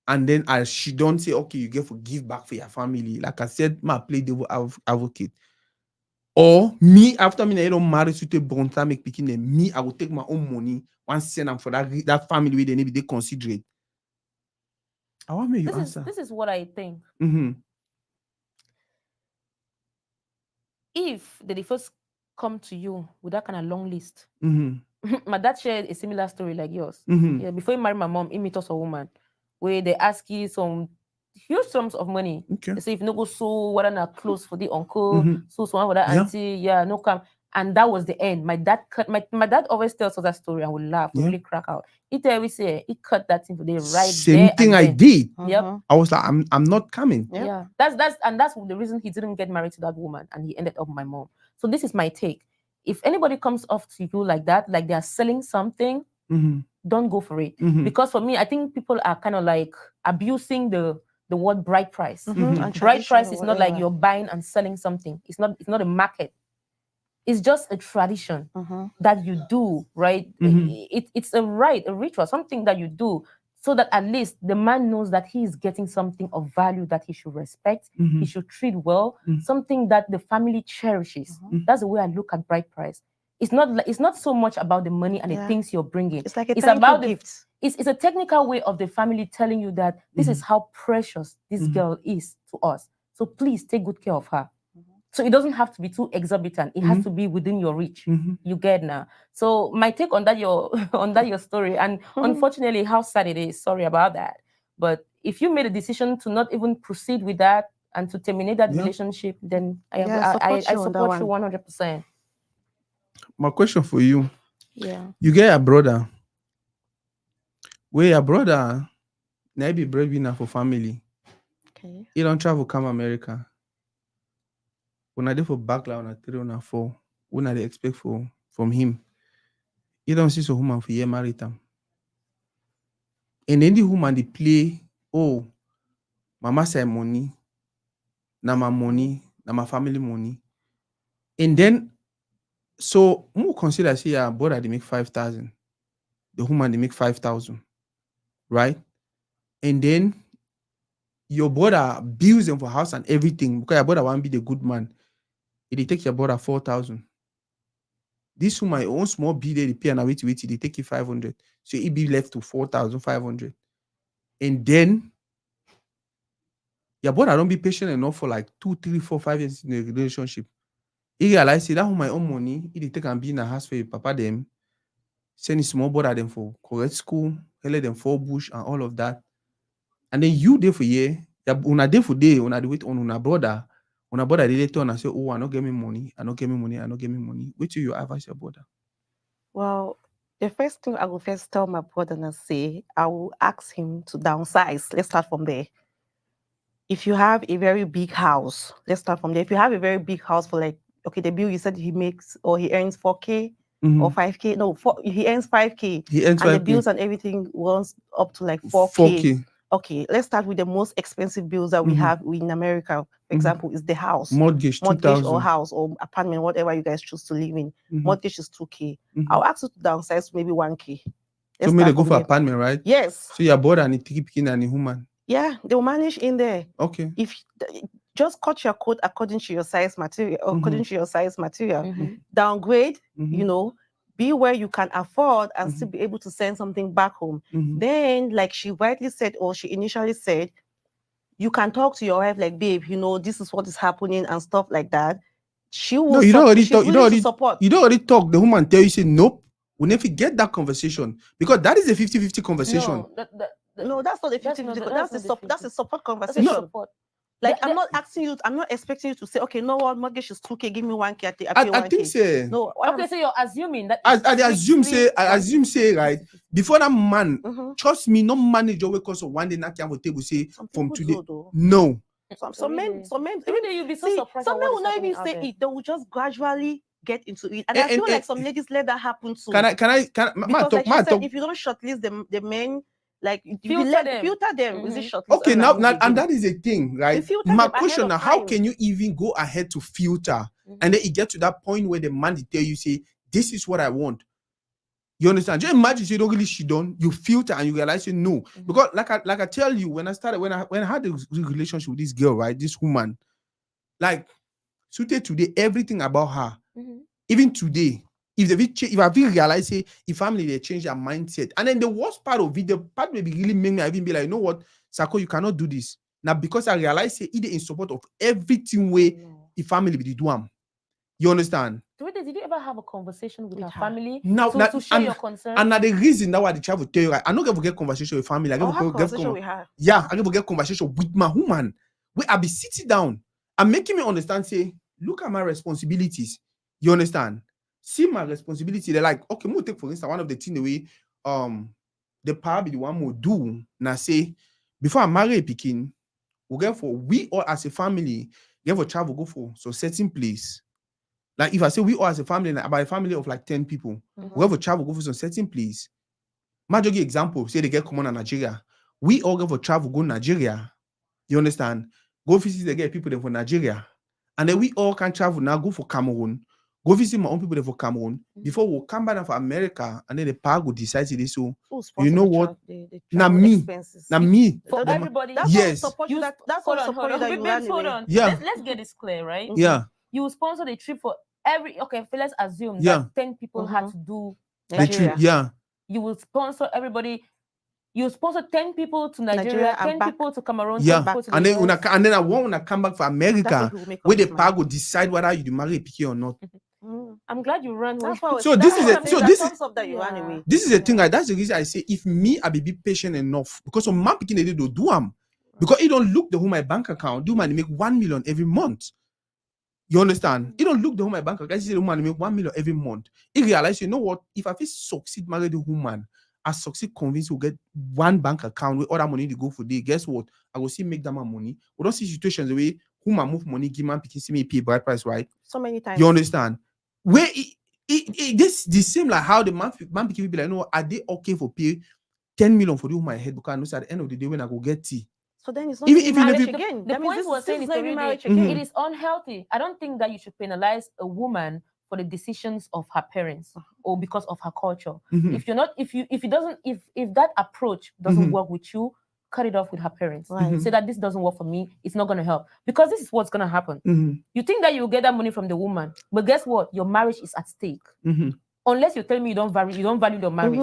and then as she don't say, okay, you get for give back for your family. Like I said, my play devil advocate. Or me, after me, I don't marry to a bon time, make picking them. Me, I will take my own money, one send them for that family where they need to be considerate. I want me you answer. This is what I think. If they first come to you with that kind of long list, my dad shared a similar story like yours. Yeah, before he married my mom, he met us a woman where they ask you some huge sums of money. Okay. They say if you no go so what are not close for the uncle, so one for that auntie, no come. And that was the end. My dad cut my dad always tells us that story and we laugh, we really crack out. He tell we say he cut that thing for the right Same there. thing I did. Yep. I was like, I'm not coming. Yeah. That's the reason he didn't get married to that woman and he ended up with my mom. So this is my take. If anybody comes off to you like that, like they're selling something, don't go for it. Because for me, I think people are kind of like abusing the word bride price. Bride price is not like you're buying and selling something. It's not a market. It's just a tradition that you do, right? It's a rite, a ritual, something that you do so that at least the man knows that he is getting something of value that he should respect, he should treat well, something that the family cherishes. That's the way I look at bride price. It's not so much about the money and the things you're bringing. It's like it's about the gifts. It's a technical way of the family telling you that this is how precious this girl is to us. So please take good care of her. So it doesn't have to be too exorbitant. It has to be within your reach. You get now. So my take on that your story, and unfortunately how sad it is. Sorry about that. But if you made a decision to not even proceed with that and to terminate that relationship, then I support you 100%. My question for you. Yeah. You get a brother. Where your brother maybe breadwinner for family. Okay. He don't travel come America. When I did for backline on a 3 on a 4, when I expect from him, he don't see so woman for year married them. And then the woman they play, oh, mama say money, na my money, na my family money. And then So more consider say yeah, brother they make 5,000, the woman they make 5,000, right? And then your brother bills them for house and everything because your brother want be the good man. If they take your brother 4,000, this woman your own small bill they pay and wait, they take you 500. So it be left to 4,500. And then your brother don't be patient enough for like 2, 3, 4, 5 years in a relationship. He realize say that my own money, he dey take and be in a house for your papa them, send his small brother them for correct school, let them for bush and all of that. And then you there for year, una day for day, una dey wait on una brother they later on and say, oh, I not get me money, I not get me money, I not get me money. Wait till you advise your brother. Well, the first thing I will first tell my brother and say, I will ask him to downsize. Let's start from there. If you have a very big house, let's start from there. If you have a very big house for like, okay, the bill you said he makes or he earns 4K or 5K. No, he earns 5K. He earns and 5K. the bills and everything runs up to like 4K. 4K. Okay, let's start with the most expensive bills that we have in America. For example, is the house. Mortgage or 2,000. house or apartment, whatever you guys choose to live in. Mortgage is 2K. I'll ask you to downsize to maybe 1K. So maybe they go for apartment, right? Yes. So your brother and the three picking and the woman. Yeah, they'll manage in there. Okay. If just cut your coat according to your size material, according to your size material. Downgrade, you know, be where you can afford and still be able to send something back home. Then, like she rightly said, or she initially said, you can talk to your wife like, babe, you know, this is what is happening and stuff like that. She will. No, you don't already talk. Support. You don't already talk. The woman tell you, say, nope. We never get that conversation because that is a 50-50 conversation. No, that's not a 50-50. That's a support conversation. Support. Like I'm not asking you. I'm not expecting you to say, okay, no, what mortgage is 2K. Give me 1K. I pay 1K. I think so. No. Okay, so you're assuming that. I assume say right before that man. Trust me, no manager will cause of one day not have a table say from today. No. Some men. Even you'll be so surprised. Some men will not even say it. They will just gradually get into it. And I feel like some ladies let that happen too. Can I? Because like she said, if you don't shortlist the men, like filter them. Is it shortlist? Okay, now and that is a thing, right? My question now: how time. can you even go ahead to filter and then it get to that point where the man tell you say, "This is what I want." You understand? Just imagine you don't really shit done. You filter and you realize you know because like I tell you when I had the relationship with this girl, right? This woman, like suited today, everything about her, even today. If I feel realize say if family they change their mindset, and then the worst part of it, the part will be really make me even be like, you know what, Sako, you cannot do this now because I realize say either in support of everything way if family be do am. You understand? Did you ever have a conversation with her family now, to share your concerns? And now the reason that why the child will tell you, right, I'm not gonna get conversation with family. I have conversation with her. Yeah, I gonna get conversation with my woman. Where I be sitting down and making me understand. Say, look at my responsibilities. You understand? See my responsibility. They're like, okay, we'll take for instance one of the things the way the power be the one more do now say before I marry a pikin, we all as a family, get for travel go for so certain place. Like if I say we all as a family, like about a family of like 10 people, we have a travel go for some certain place. Majority example, say they get common in Nigeria. We all go for travel go Nigeria. You understand? Go visit they get people there for Nigeria. And then we all can travel now, go for Cameroon. Go visit my own people there for Cameroon. Before we'll come back for America and then the park will decide to do so. You know what? Now me. For everybody. Yes. That's what support that you run. Yeah. Let's get this clear, right? Yeah. You sponsor the trip for let's assume that 10 people had to do Nigeria. Yeah. You will sponsor everybody. You sponsor 10 people to Nigeria 10 people to Cameroon. Yeah. 10 people to and then I want to come back for America where the park will decide whether you marry a picky or not. I'm glad you ran away. This is a thing. Yeah. That's the reason I say if me I be patient enough because some man picking they do them because it don't look the whole my bank account do man make 1 million every month. You understand? You don't look the whole my bank account. The woman make 1 million every month. He realize you know what? If I feel succeed marry the woman, I succeed convinced we'll get one bank account with other money to go for day. Guess what? I will see make that money. We don't see situations the way woman move money, give man picking see me pay bride price, right? So many times. You understand? Where this the same like how the man picking be like, no, are they okay for pay 10 million for the woman head because I know at the end of the day when I go get tea. So then it's not even marriage again. The point was saying not even marriage again. It is unhealthy. I don't think that you should penalize a woman for the decisions of her parents or because of her culture. Mhm. If you're not, if it doesn't, if that approach doesn't Mhm. work with you, cut it off with her parents. Right. Say that this doesn't work for me. It's not going to help, because this is what's going to happen. Mhm. You think that you'll get that money from the woman, but guess what? Your marriage is at stake. Mhm. Unless you tell me you don't value your marriage.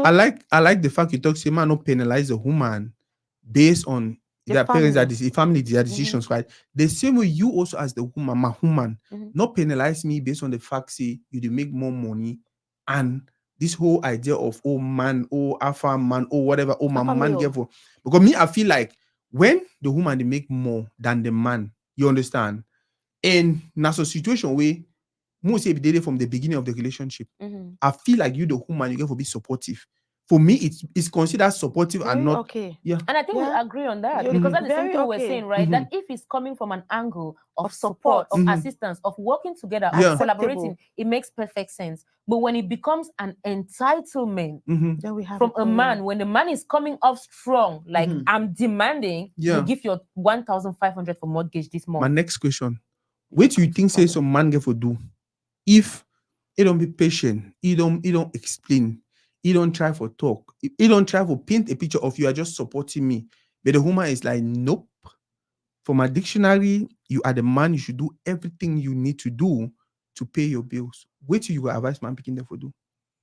I like the fact you talk, say man not penalize a woman based on their parents family. family their decisions, right? The same way you also as the woman, my woman, not penalize me based on the fact say you dey make more money, and this whole idea of man, alpha man, whatever, my Alpha man male. get for, because me I feel like when the woman they make more than the man, you understand, and that's a situation where most say be from the beginning of the relationship. I feel like you the woman you get for be supportive. For me, it's considered supportive and Very not okay. yeah. And I think we Yeah. agree on that, You- because that's the same very thing we were okay. saying, right? That if it's coming from an angle of Of support, support. of assistance, of working together, Yeah. of collaborating, it makes perfect sense. But when it becomes an entitlement Then we have from a problem. man, when the man is coming off strong, like I'm demanding, Yeah. you give your 1,500 for mortgage this My month. next question: what do you think say some man get for do if he don't be patient, he don't explain, he don't try for talk, he don't try for paint a picture of you are just supporting me, but the woman is like, nope. For my dictionary, you are the man. You should do everything you need to do to pay your bills. What do you advise man picking them for do?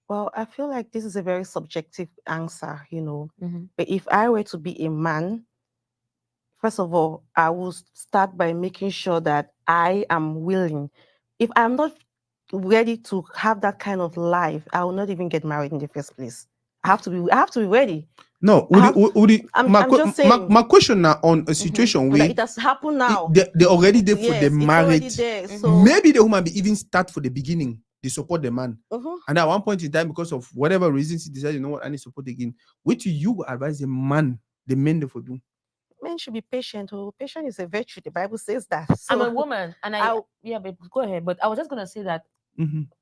Well, I feel like this is a very subjective answer, But if I were to be a man, first of all, I will start by making sure that I am willing. If I'm not ready to have that kind of life, I will not even get married in the first place. I have to be ready. No, I'm just saying. my question now on a situation where That it has happened now. they already there for the Yes, it's already marriage. there. So Maybe the woman be even start for the beginning. They support the man. Mhm. And at one point in time, because of whatever reasons, he decided, you know what, I need support again. Which you advise the man, the men for do? men should be patient. Oh, patience is a virtue. The Bible says that. So I'm a woman, and yeah, babe, go ahead. But I was just gonna say that,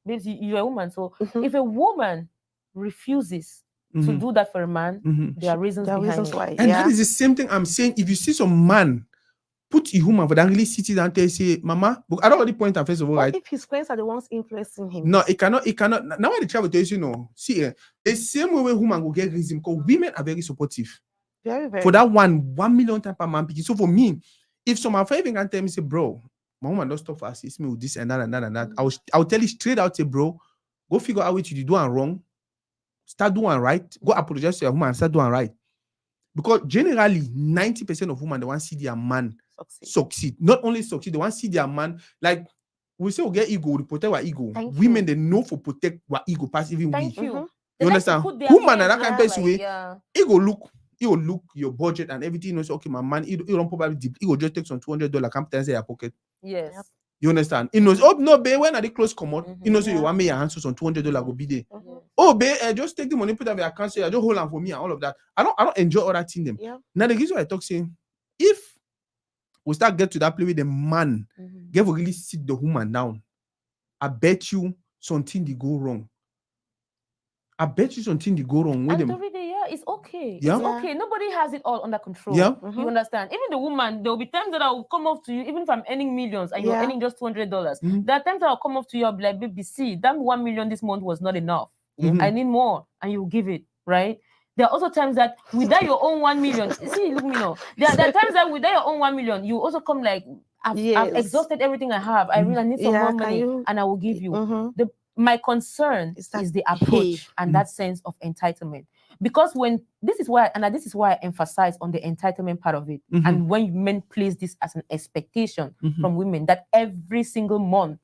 babes, you're a woman. So if a woman refuses to do that for a man, there are reasons behind it. why. And yeah. that is the same thing I'm saying. If you see some man put a woman for that really sit down and say, Mama, but I don't already point out first of all, What right? if his friends are the ones influencing him? No, it cannot. Now I travel to you, see, the same way woman will get reason because women are very supportive. Very, very. For that 1 million time per man. So for me, if some of even can tell me, say, bro, my woman don't stop for assist me with this and that and that and that, I'll tell you straight out, say, bro, go figure out what you do and wrong. Start doing right. Go apologize to your woman and start doing right. Because generally, 90% of women, they want to see their man succeed. Not only succeed, they want to see their man, like, we say we get ego, we protect our ego. Women, they know for protect our ego past even we. You. You understand? Woman and that kind of person way, it will look your budget and everything. You know, say, okay, my man, you don't probably deep. He will just take some $200, come to your pocket. Yes. Yep. You understand? He knows, oh no, babe, when are they close come on? You know, so you want me your hands on $200 will be there. Oh, babe, just take the money, put up your account, say, just hold on for me and all of that. I don't enjoy all that thing them. Yeah. Now the reason why I talk saying, if we start get to that place where the man get to really sit the woman down, I bet you something they go wrong. I bet you something they go wrong with them. Yeah, it's okay. Yeah? It's okay. Nobody has it all under control. Yeah. You understand? Even the woman, there will be times that I will come up to you, even if I'm earning millions and you're earning just $200. There are times that I'll come up to you, I'll be like, baby, see, that 1 million this month was not enough. I need more, and you give it, right? There are also times that without your own 1 million, see, look me now. There are times that without your own 1 million, you also come like, I've exhausted everything I have. I really need some more money, and I will give you. My concern is the approach and that sense of entitlement. Because this is why I emphasize on the entitlement part of it. And when men place this as an expectation from women that every single month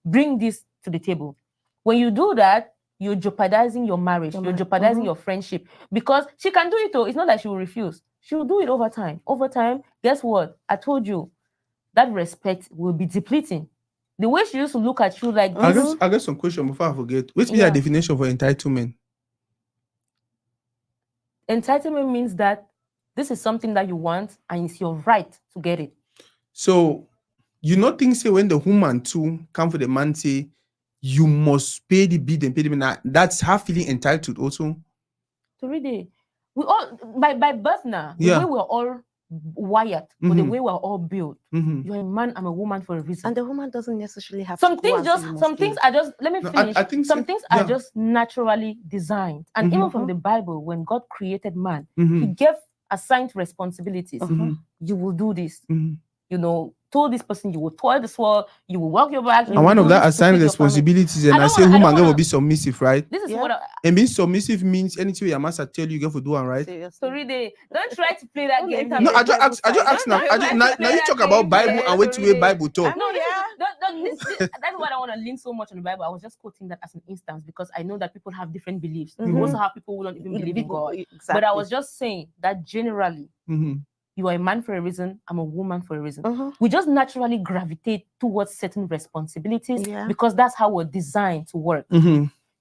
bring this to the table. When you do that, you're jeopardizing your marriage, you're jeopardizing your friendship. Because she can do it though. It's not like she will refuse. She will do it over time. Over time, guess what? I told you that respect will be depleting. The way she used to look at you like this. I got some question before I forget. What's the definition for entitlement? Entitlement means that this is something that you want and it's your right to get it. So you not think say when the woman too come for the man say you must pay the bid and pay the man, that's her feeling entitled also? Toridey, we all by birth now, the way we're all wired, but the way we're all built. Mhm. You're a man, I'm a woman for a reason. And the woman doesn't necessarily have some to things go and say you some must things give. are just, let me No, finish. I think Some so. things are Yeah. just naturally designed. And even from the Bible, when God created man, he gave assigned responsibilities. You will do this. You know, told this person you will toil the sword, you will work your back. And one of that assigned responsibilities, and I say woman will be submissive, right? This is what And being submissive means anything your master tell you, you get to do, right? Toridey, don't try to play that game. No, I just ask now. Now you talk about Bible and wait to way Bible talk. No, that's why I don't want to lean so much on the Bible. I was just quoting that as an instance because I know that people have different beliefs. We also have people who don't even believe in God. Exactly. But I was just saying that generally, you are a man for a reason, I'm a woman for a reason. We just naturally gravitate towards certain responsibilities because that's how we're designed to work.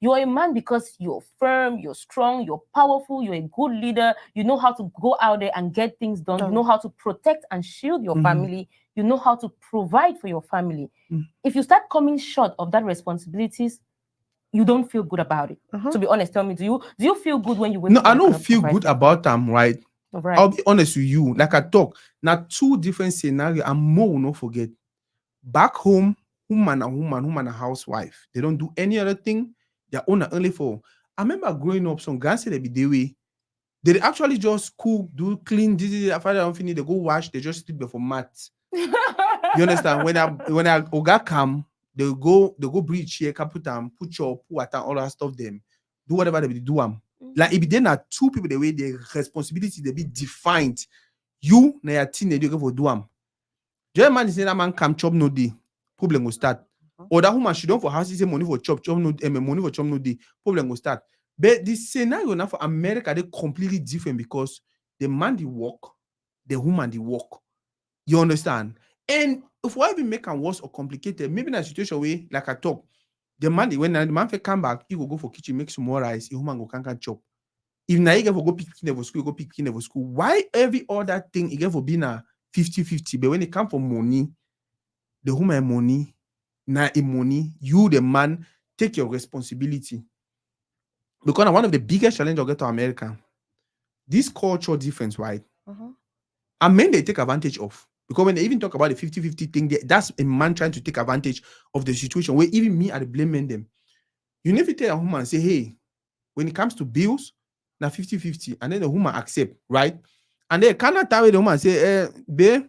You're a man because you're firm, you're strong, you're powerful, you're a good leader. You know how to go out there and get things done. You know how to protect and shield your family. You know how to provide for your family. If you start coming short of that responsibilities, you don't feel good about it. To be honest, tell me, do you feel good when you wake No, up? I don't feel good about them, right? Right. I'll be honest with you. Like I talk, now two different scenarios, and more will not forget. Back home, woman and housewife. They don't do any other thing. They're only for. I remember growing up, some guys said they be the way. They actually just cook, do clean, after they don't finish, they go wash, they just sleep before mats. You understand? When I Oga come, they go breach here, put them, put your water, all that stuff, them. Do whatever they do them. Like if they are two people, the way their responsibility they be defined. You na your teenager you go for do them. Just man say that man come chop no day, problem will start. Or that woman she don't for house say money for chop no money for chop no day, problem will start. But the scenario now for America they completely different because the man the work, the woman the work. You understand? And if we even make it worse or complicated, maybe in a situation where like I talk, the man when the man come back, he will go for kitchen make some more rice, the woman go can chop. If now you get for go pick for school, go pick for school. Why every other thing you get for being a 50-50? But when it comes for money, the woman money, now in money, you the man take your responsibility. Because one of the biggest challenges I get to America, this cultural difference, right? And men they take advantage of. Because when they even talk about the 50-50 thing, that's a man trying to take advantage of the situation where even me are blaming them. You never tell a woman say, hey, when it comes to bills, now 50-50, and then the woman accept, right? And then cannot tell the woman say, babe,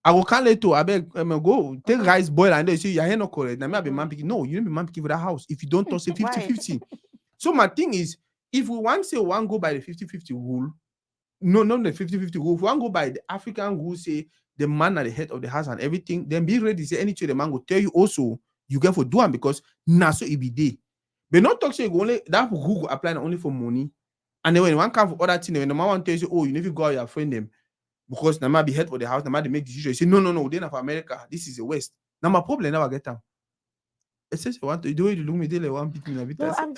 I will call it to I beg go take rice boil and then say you're not correct. Now me be man picking. No, you don't be man picking for that house if you don't touch say 50-50. So my thing is, if we want say one go by the 50-50 rule, no, not the 50-50 rule. If one go by the African rule, say the man at the head of the house and everything, then be ready. Say anything the man will tell you also you get for do them because now so it be day. But not talk say you go only that rule go apply only for money. And then when one come for other thing, when the man want to tell you, oh, you need to go out your friend them because now might be head for the house, now might they make decision. You say no, they're not for America. This is the West. Now my problem never get them. It says you want to do it, you look me they like one beat me a bit. No, I'm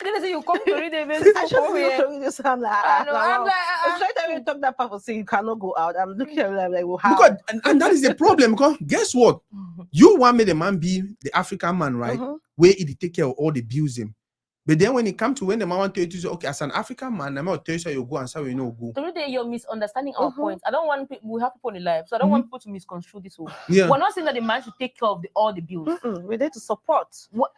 Then say you come to read the I just look this. I'm like, every time you talk that part of saying you cannot go out, I'm looking at it like, well, how? Because and that is the problem. Because guess what? You want me the man be the African man, right? Where he take care of all the bills him. But then when it comes to when the man want to tell you, say, okay, as an African man, I'm not tell you so you go and so you know go. Today you're misunderstanding our point. I don't want people, we have people in life, so I don't want people to misconstrue this whole. Yeah. We're not saying that the man should take care of all the bills. We're there to support. What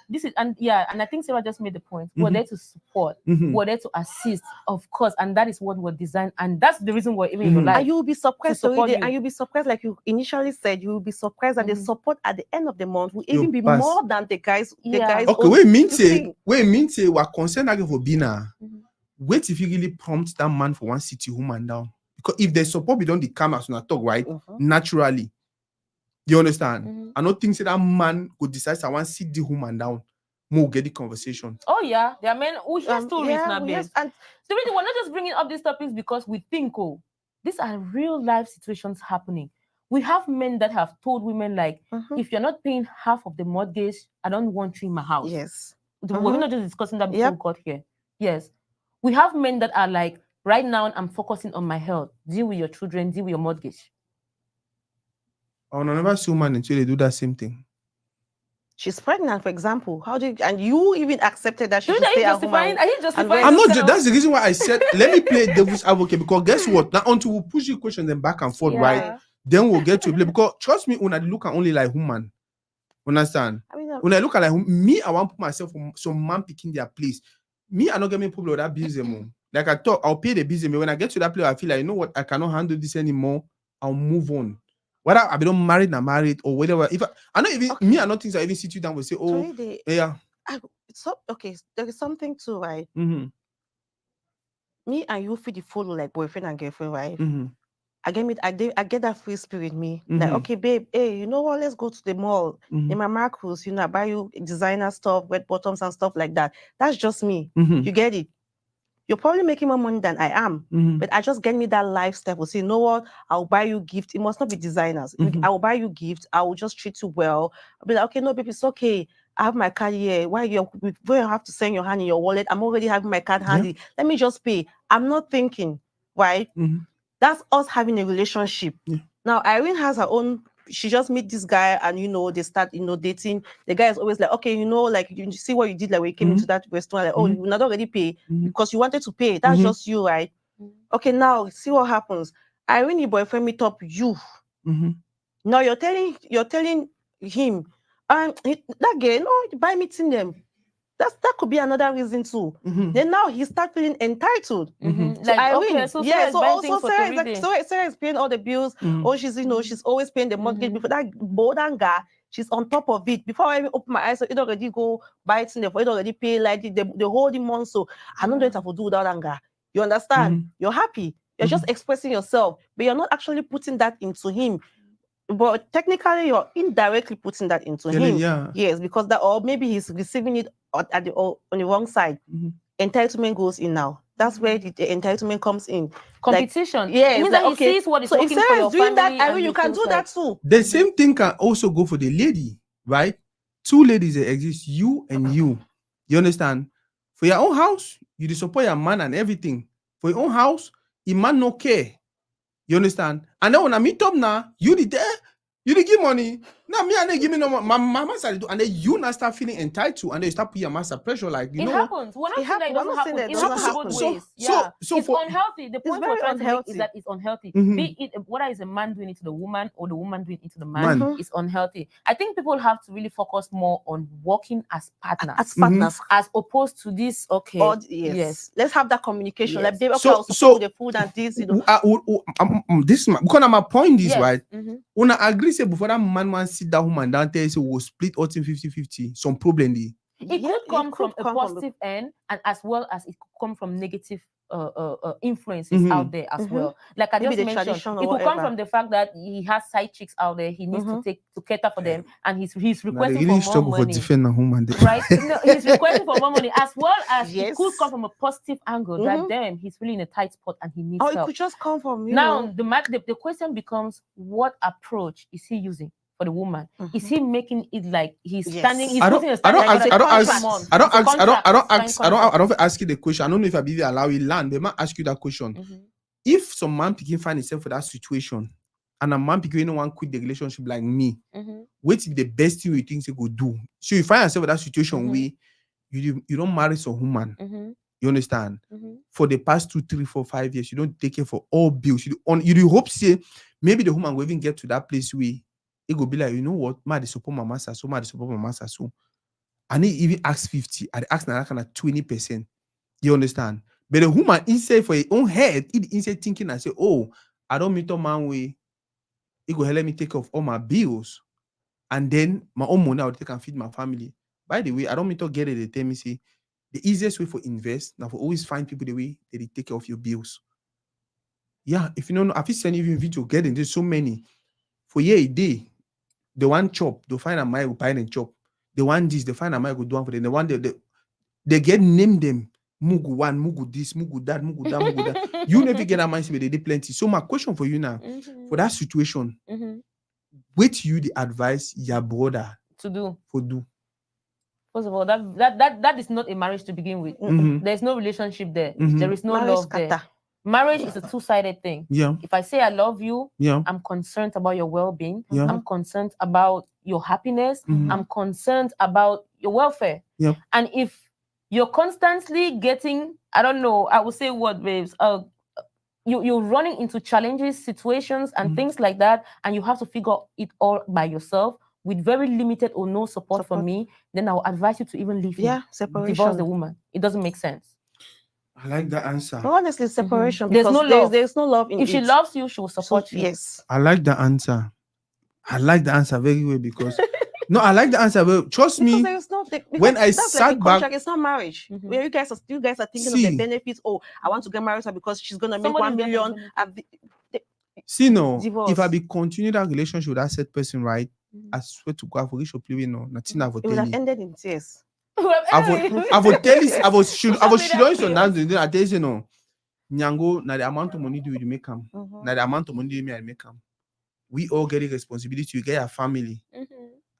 this is, and I think Sarah just made the point. We're there to support. We're there to assist, of course, and that is what we're designed, and that's the reason we're even in your life. And you will be surprised, support you. And you'll be surprised, like you initially said, you will be surprised that the support at the end of the month will You'll even be pass. more than the guys. The guys. Okay, we mean say we're concerned again for Bina. Wait if you really prompt that man for one city woman down. Because if the support we don't come as soon talk, right? Naturally. You understand? I don't think say that man could decide I want to sit the woman down. More get the conversation. Oh yeah, there are men who hear stories now, babe. And so really, we're not just bringing up these topics because we think, oh, these are real life situations happening. We have men that have told women like, if you're not paying half of the mortgage, I don't want you in my house. Yes. We're not just discussing that before we got here. Yes. We have men that are like, right now I'm focusing on my health. Deal with your children, deal with your mortgage. I will never see man until they do that same thing. she's pregnant, for example. How do you, and you even accepted that she should Are stay you at home? justifying? Are you justifying? I'm not. yourself? That's the reason why I said let me play devil's advocate, because guess what? Now until we push the question then back and forth, right? Then we'll get to play. Because trust me, when I look at only like woman, understand? I mean, When I look at like me, I want to put myself on some man picking their place. Me, I not getting problem with that business. Like I thought, I'll pay the business. When I get to that place, I feel like, you know what, I cannot handle this anymore. I'll move on. Whether I be not married, not married, or whatever. If I not even me, I not things I even sit you down and say, oh, Toridey, yeah. Okay, there is something too, right? Mm-hmm. Me and you feel the follow like boyfriend and girlfriend, right? Mm-hmm. I get that free spirit, me. Mm-hmm. Like, okay, babe, hey, you know what? Let's go to the mall. Mm-hmm. In my Marcus, I buy you designer stuff, wet bottoms and stuff like that. That's just me. Mm-hmm. You get it? You're probably making more money than I am. Mm-hmm. But I just get me that lifestyle. Will say, you know what? I'll buy you gift. It must not be designers. Mm-hmm. I will buy you gift. I will just treat you well. I'll be like, okay, no, baby, it's okay. I have my card here. Why you have to send your hand in your wallet? I'm already having my card handy. Let me just pay. I'm not thinking, right? Mm-hmm. That's us having a relationship. Yeah. Now, Irene has her own. She just meet this guy, and they start, dating. The guy is always like, okay, like you see what you did, like when you came into that restaurant, like, oh, you will not already pay because you wanted to pay. That's just you, right? Okay, now see what happens. Irene, your boyfriend meet up you. Now you're telling him, that girl, no, by meeting them. That could be another reason too. Then now he start feeling entitled. So Like, Irene, okay, so Sarah is buying things for Sarah Toridey. Sarah is paying all the bills. Oh, she's she's always paying the mortgage. Before that Bodanga, she's on top of it. Before I even open my eyes, so it already go buy it in there. For it already pay like the whole month. So I don't know what I will do without anger. You understand? You're happy. You're just expressing yourself, but you're not actually putting that into him. But technically, you're indirectly putting that into him. Yeah. Yes, because that, or maybe he's receiving it on the wrong side. Entitlement goes in now. That's where the entitlement comes in. Competition. Like, yeah, it means like, that he okay, sees what is so working if for Sarah your is doing family. that, I mean, you can do that too. The same thing can also go for the lady, right? Two ladies that exist, you and you. You understand? For your own house, you support your man and everything. For your own house, the man no care. You understand? And then when I meet up now, you did there, you did give money. Now me and they give me no money. My master do, and then you now start feeling entitled, and then you start putting your master pressure. Like it happens. We're not saying that it doesn't happen. It happens both ways. So it's unhealthy. The point we're trying to make is that it's unhealthy. Be it whether it's a man doing it to the woman or the woman doing it to the man, it's unhealthy. I think people have to really focus more on working as partners, as opposed to this. Okay, yes, let's have that communication. Like, babe, okay, so I'll support with the food and this. This because my point is right. Mm-hmm. When I agree, say before that man want sit that woman down there, say we'll split all in 50-50. Some problem there. It could come from a positive end, and as well as it could come from negative influences out there as well. Like I just mentioned, it could come from the fact that he has side chicks out there. He needs to cater for them, and he's requesting for more money. Right? No, he's requesting for more money, as well as it could come from a positive angle that damn, he's really in a tight spot and he needs help. It could just come from now. The question becomes, what approach is he using for the woman? Is he making it like he's standing? He's putting a standing. I don't ask you the question. I don't know if I be allow you land. They might ask you that question. If some man picking find himself for that situation, and a man picking no one quit the relationship like me, what's the best thing you think he could do? So you find yourself in that situation where you don't marry some woman. You understand? For the past 2, 3, 4, 5 years, you don't take care for all bills. You do hope say maybe the woman will even get to that place where it will be like, you know what, ma, they support my master so. And he even ask 50, I ask now kind of 20%. You understand? But the woman inside for his own head, it inside thinking and say, oh, I don't meet a man way. It will help me take off all my bills. And then my own money I will take and feed my family. By the way, I don't mean to get it. They tell me, say, the easiest way for invest, now for always find people the way they take care of your bills. Yeah, if you don't know, if you send even video getting, there's so many. For a day, the one chop, they'll find a my will buy and chop. The one this, they find a my will do one for them. The one they get name them. Mugu one, Mugu this, Mugu that, Mugu that, Mugu that. You never get a mindset, but they did plenty. So my question for you now, for that situation, what you the advice your brother to do? First of all, that is not a marriage to begin with. There's no relationship there. There is no love there. marriage is a two-sided thing. Yeah. If I say I love you, Yeah. I'm concerned about your well-being. Yeah. I'm concerned about your happiness. Mhm. I'm concerned about your welfare. Yeah. And if you're constantly getting, I don't know, I would say what, babes? You're running into challenges, situations, and things like that, and you have to figure it all by yourself with very limited or no support from me, then I'll advise you to even leave him. Separation. Divorce the woman. It doesn't make sense. I like that answer. But honestly, separation. There's Because no love. there's no love in If she it. loves you, she will support you. Yes. I like the answer. I like the answer very well because no, I like the answer. Well, trust Because me. there's no When I that's sat like a back, contract, it's not marriage. Where you guys are thinking of the benefits. Oh, I want to get married to her because she's gonna make Somebody's 1 there for million. see, no, Divorce. if I be continue that relationship with that said person, right? I swear to God, I forget your play no, nothing I will It tell would have you. ended in tears. I would tell you, I was should I tell you no. Nyango, now the amount of money do you make them? Now the amount of money do I make them? We all get a responsibility. You get a family.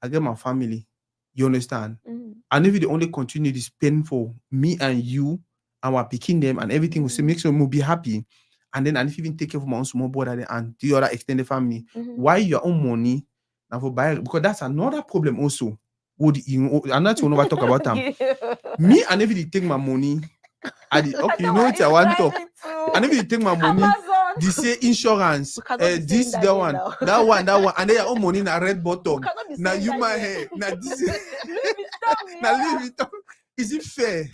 I get my family. You understand? And if they only continue this pain for me and you, and we're picking them and everything, will make sure we'll be happy. And then, and if even take care of my own small brother and the other extended family, why your own money now for buy? Because that's another problem also. Would you? I'm not going to talk about them. Me and if they take my money, okay, you know what I want to talk. And if you take my money, they say insurance, this, that one, and then your own money in a red bottom. Now you my hair, now this, now leave it. Is it fair?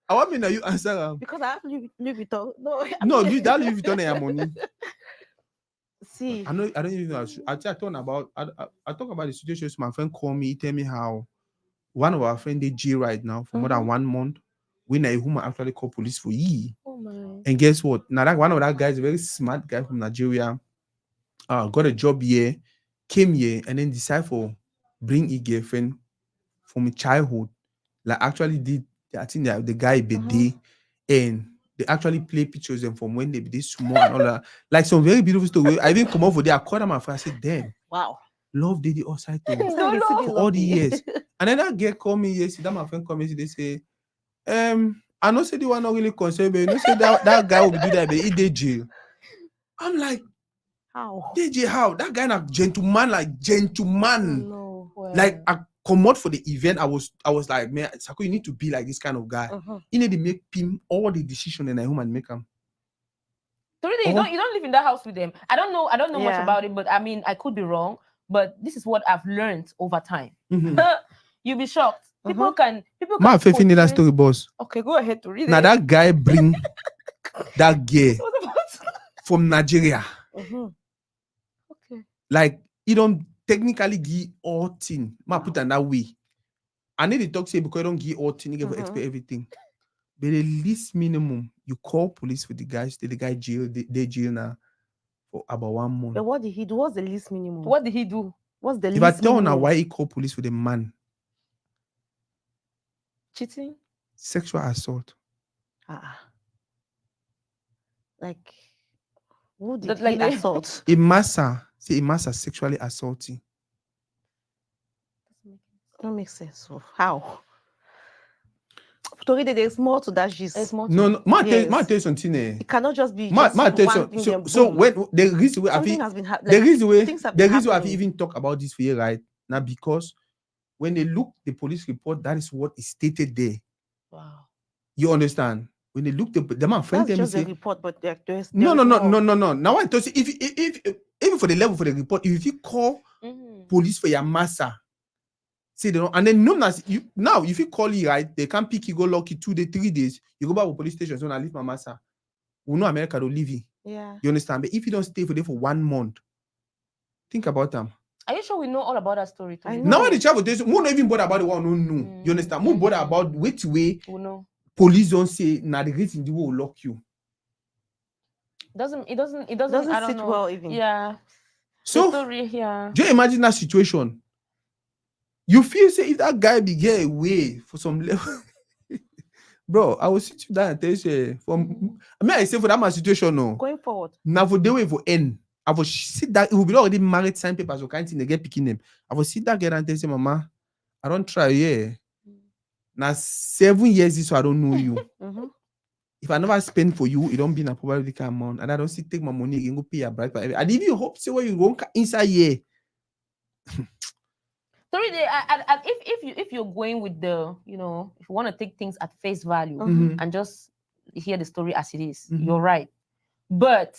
I want me now you answer. Because I have to leave it all. No, that leave it on your money. See, I don't even know. I talk about the situation. My friend called me, tell me how one of our friends they jail right now for more than 1 month. When a woman actually called police for ye. Oh my. And guess what? Now that one of that guys, a very smart guy from Nigeria, got a job here, came here, and then decided for bring a girlfriend from childhood. Like actually did I think that the guy be there, and they actually play pictures and from when they be small and all that. Like some very beautiful story. I even come over there, I called my friend, I said, damn, wow. love did the outside too. For all the years. And then that girl called me yesterday, that my friend called me, they say, I know say the one not really concerned, but you know say that guy will be doing that, but he did jail. I'm like, how? DJ, how? That guy not gentleman, like gentleman. No, well. Like I come out for the event, I was like, man, Sako, you need to be like this kind of guy. You need to make him all the decision in a human make him. Toridey, you don't live in that house with them. I don't know much about it, but I mean I could be wrong. But this is what I've learned over time. You'll be shocked. People can My faith in that story, boss. Okay, go ahead to read it. Now that guy bring that girl from Nigeria. Okay. Like he don't technically give all thing. Ma put it that way. I need to talk say because you don't give all thing, you get to expect everything. But the least minimum, you call police for the guys, the guy jail, they jail now for about 1 month. But what did he do? What's the least minimum? What did he do? What's the if least I tell minimum? now why he call police for the man, cheating, sexual assault. Like who did he assault? A massa sexually assaulting. That makes sense. So how? Toridey, there's more to that gist. No, ma tell you something. It cannot just be ma just tell one you thing. so when the reason why I even talk about this for you right now, because when they look the police report, that is what is stated there. Wow. You understand? When they look the man friend that's tell me just say, the report, but there's no. Now I tell you, if even for the level for the report, if you call police for your massa, say they don't, and then no, now if you call you right, they can't pick you, go lock you 2 days, 3 days, you go back to police station, so I leave my massa. We know America don't leave you. Yeah. You understand? But if you don't stay for there for 1 month, think about them. Are you sure we know all about that story? I know. Now when the travel days, we not even bother about the one who know. You understand? More bother about which way we know. Police don't say now the reason they will lock you. It doesn't I don't sit know. well even. Yeah. So story, do you imagine that situation? You feel say if that guy be get away for some level, bro, I will sit you down and tell you from I say for that my situation no. Going forward. Now for the way for end. I will sit that it will be already married, sign papers or kind of thing they get picking them. I will sit that girl and tell you, Mama, I don't try, yeah. Now 7 years this so I don't know you. if I never spend for you, it don't be a probably amount, and I don't see take my money again go pay your bride. And if you hope say where you go inside here, Sorry, if you're going with the, if you want to take things at face value Mhm. and just hear the story as it is, Mhm. you're right. But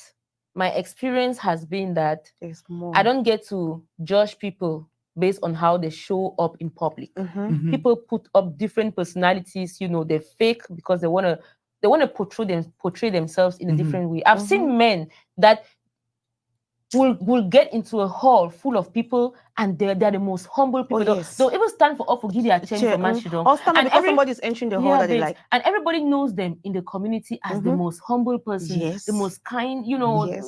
my experience has been that There's more. I don't get to judge people based on how they show up in public. Mhm. People put up different personalities, they're fake because they want to portray themselves in a Mhm. different way. I've seen men that will get into a hall full of people and they're the most humble people. yes. They'll even stand for up for give their chain Chair, for Mashidon. or stand up And because somebody's entering the hall that they babes, like. and everybody knows them in the community as the most humble person, Yes. the most kind, Yes.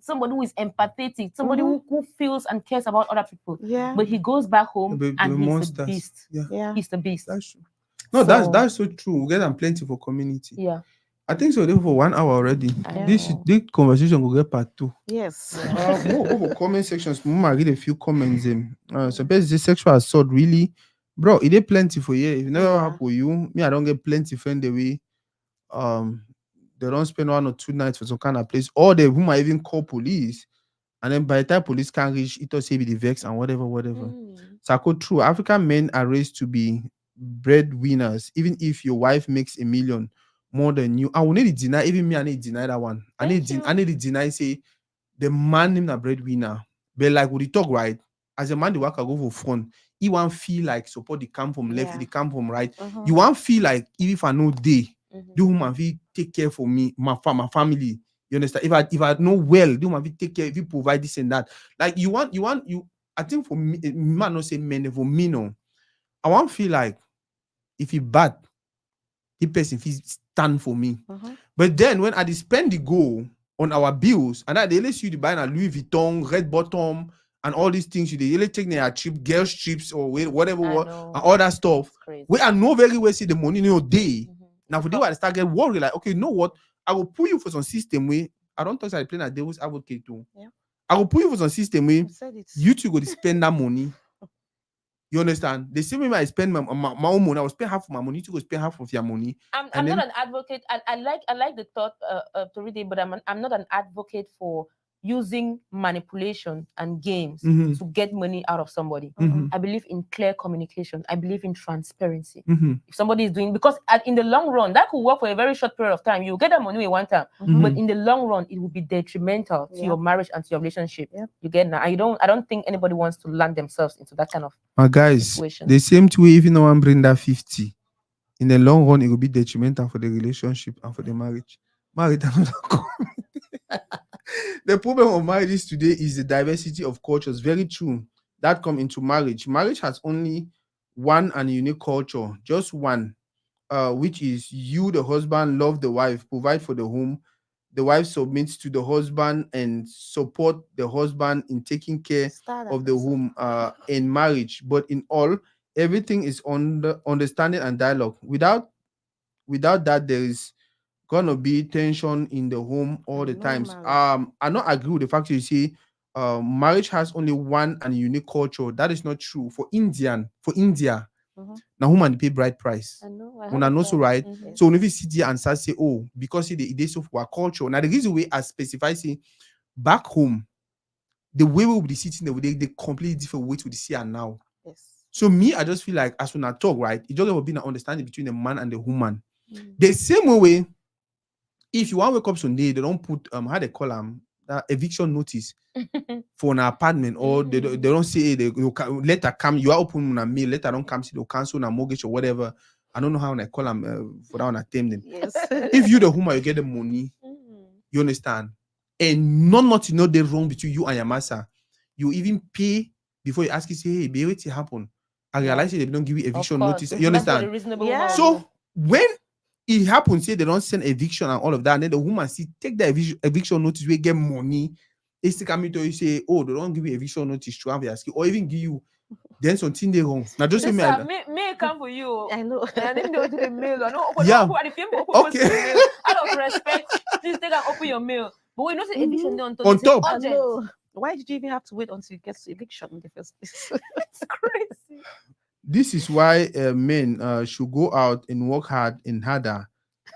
somebody who is empathetic, somebody who feels and cares about other people. Yeah. But he goes back home The and he's monsters. a beast. Yeah. He's the beast. That's true. No, So- that's so true. We get them plenty for community. Yeah. I think so. There for 1 hour already. I This know. conversation will get part 2. Yes. More over comment sections. Mama read a few comments. So basically, sexual assault really, bro. It is plenty for you. If it never happen for you, me I don't get plenty friend the way. They don't spend 1 or 2 nights for some kind of place, or they whom I even call police, and then by the time police can't reach, it will say be the vex and whatever. So I go through. African men are raised to be breadwinners, even if your wife makes 1 million more than you. I will need to deny, even me, I need to deny that one. I need to deny, say the man him a breadwinner. But like with the talk, right? As a man, the worker go for front. He won't feel like support the camp from left, the camp from right. You won't feel like if I know day, do woman feel take care for me, my family. You understand? If I know well, do woman feel take care, if you provide this and that. Like you. I think for me, man not say men for me no. I won't feel like if he bad, the person feel stand for me. But then when I spend the goal on our bills, and they let you to buy a Louis Vuitton, red bottom, and all these things, you really take their trip, girls trips or whatever, and all that stuff. We are no very well see the money in your day. Now for the I start get worried, like, okay, you know what? I will pull you for some system way. I don't talk like playing a devil's advocate too. Yeah. I will pull you for some system way. You two go to spend that money. You understand? The same way I spend my own money, I will spend half of my money. You go spend half of your money. I'm not an advocate. I like the thought, Toridey, but I'm not an advocate for using manipulation and games to get money out of somebody. I believe in clear communication. I believe in transparency. If somebody is doing, because in the long run, that could work for a very short period of time. You get that money in one time, but in the long run, it will be detrimental to your marriage and to your relationship. You get that? I don't think anybody wants to land themselves into that kind of guys situation. The same way, if no one bring that 50, in the long run, it will be detrimental for the relationship and for the marriage. The problem of marriages today is the diversity of cultures. Very true. That come into marriage. Marriage has only one and unique culture, just one, which is you, the husband, love the wife, provide for the home. The wife submits to the husband and support the husband in taking care of the home in marriage. But in all, everything is on the understanding and dialogue. Without that, there is gonna be tension in the home all the times. I not agree with the fact that you say marriage has only one and unique culture. That is not true. For India, now woman pay bride price. I know. When I know so right. So when we sit here and start say, oh, because it is so for our culture. Now the reason we as specify say back home, the way we will be sitting there, they completely different way to the see and now. Yes. So me, I just feel like as when I talk, right, it just will be an understanding between the man and the woman. The same way, if you want to wake up Sunday, they don't put how they call them that eviction notice for an apartment, or they don't say they letter come, you are open on a mail, letter don't come, see they'll cancel a mortgage or whatever. I don't know how I call them for that one attempt them. Yes. If you the woman, you get the money, you understand, and not know the wrong between you and your master, you even pay before you ask you say, hey, baby, what happen? I realize they don't give you eviction notice. You understand? So when it happens, say they don't send eviction and all of that, and then the woman see take the eviction notice, we get money. They still come to you say, oh, they don't give you eviction notice to have your skill, or even give you then something they wrong. Now just may come for you. I know. And then go to the mail. I know. Yeah. Okay. Out of respect, please take and open your mail. But we know the eviction on top. I know. Why did you even have to wait until you get to eviction in the first place? It's crazy. This is why men should go out and work hard and harder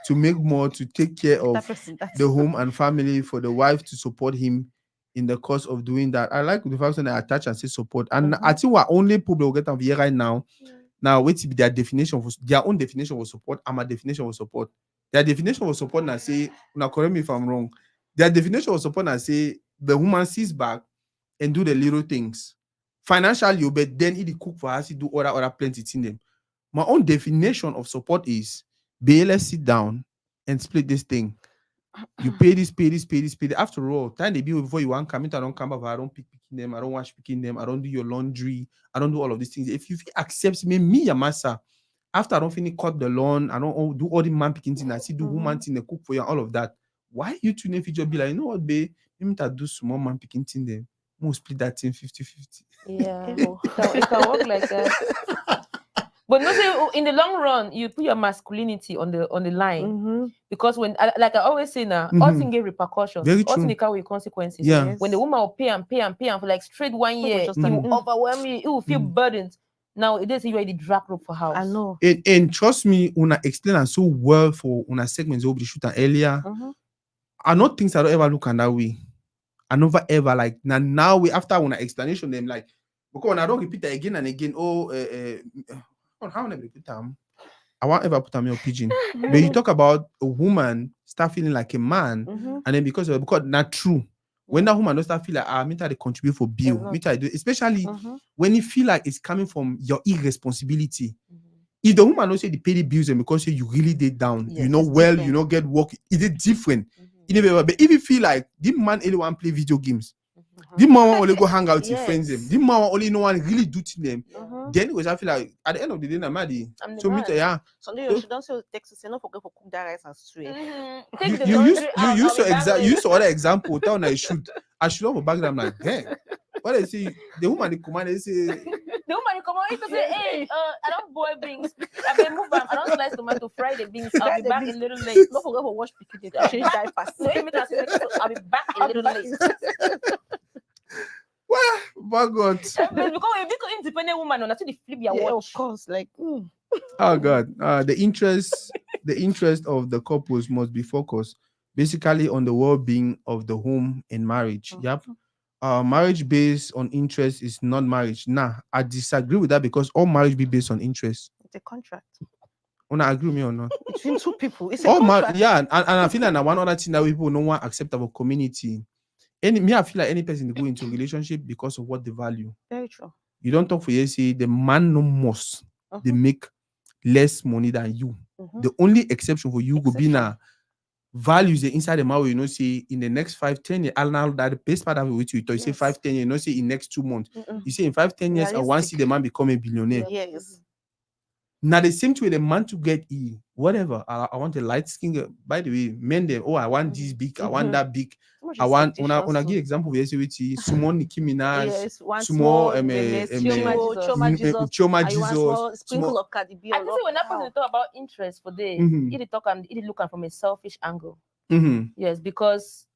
to make more, to take care That of person, that's the home and family, for the wife to support him in the course of doing that. I like the fact that I attach and say support. And I think what only people will get on here right now. Now, wait to be their definition for their own definition of support and my definition of support. Their definition of support and say, now correct me if I'm wrong. Their definition of support and say the woman sees back and do the little things. Financially, but then he cook for us, he do other plenty in them. My own definition of support is let's sit down and split this thing. You pay this, pay this, pay this, pay this. After all, time they be before you want come into, I don't come back, I don't pick picking them, I don't wash picking them, I don't do your laundry, I don't do all of these things. If you accept me, your master, after I don't finish cut the lawn, I don't do all the man picking things, I see do woman thing, they cook for you, all of that. Why you two if you just be like, you know what, babe, let me do small man picking thing then. We'll split that thing 50-50. Yeah, it can work like that. But no, say in the long run, you put your masculinity on the line, because when, like I always say now, all things get repercussions. Very All true. things carry consequences. Yeah. When the woman will pay and for like straight 1 year, just it will overwhelm you. It will feel burdened. Now it is you already drag rope for house. I know. And trust me, Una explain and so well for Una segments over the shooter earlier. I know things I don't ever look at that way. I never ever like now we after Una explanation them like, because when I don't repeat that again and again, how never repeat them? I won't ever put them in your pigeon. But you talk about a woman start feeling like a man, and then because not true. When that woman don't start feel like me try to contribute for bill, me try to do, especially when you feel like it's coming from your irresponsibility. If the woman don't say they pay the bills and because you really did down, you know well, different. You know get work, it is different. But if you feel like this man only want play video games, this man only go hang out with friends them, this man only no one really do to them, then because I feel like at the end of the day, I'm mad. So me too, yeah. Sunday she don't say text say no forget to cook that rice and stew. You use other example. Tell I should have back them like, hey, what I see the woman they command they say the woman come on, say, hey, I don't boil beans. I been move on. I don't slice tomato, fry the beans. I'll be back a little late. Don't forget to wash picking it. Change diapers. So I'll be back a little late. Well, my God. Because if you independent woman, on actually flip your watch. Of course, like. Oh God, the interest of the couples must be focused basically on the well-being of the home and marriage. Yep. Marriage based on interest is not marriage. Nah, I disagree with that because all marriage be based on interest. It's a contract. Wanna agree with me or not? Between two people. It's a contract. And I feel like one other thing that people don't want acceptable community. I feel like any person go into a relationship because of what they value. Very true. You don't talk for you, say the man no must. They make less money than you. The only exception for you would be now values the inside the marriage, you know, say in the next 5-10 years, I'll now that the best part of it with you. You say 5-10 years, you know, say in next 2 months. You say in 5-10 years, I want to see the man become a billionaire. Yes. Now the same way the man to get whatever. I want a light skin. By the way, men them, I want this big, I want that big. I want when I give example with Sumo Nicki Minaj, Sumo Choma Jesus, sprinkle of Cardi B. I can say when that person talk about interest for this, it look from a selfish angle. Yes, because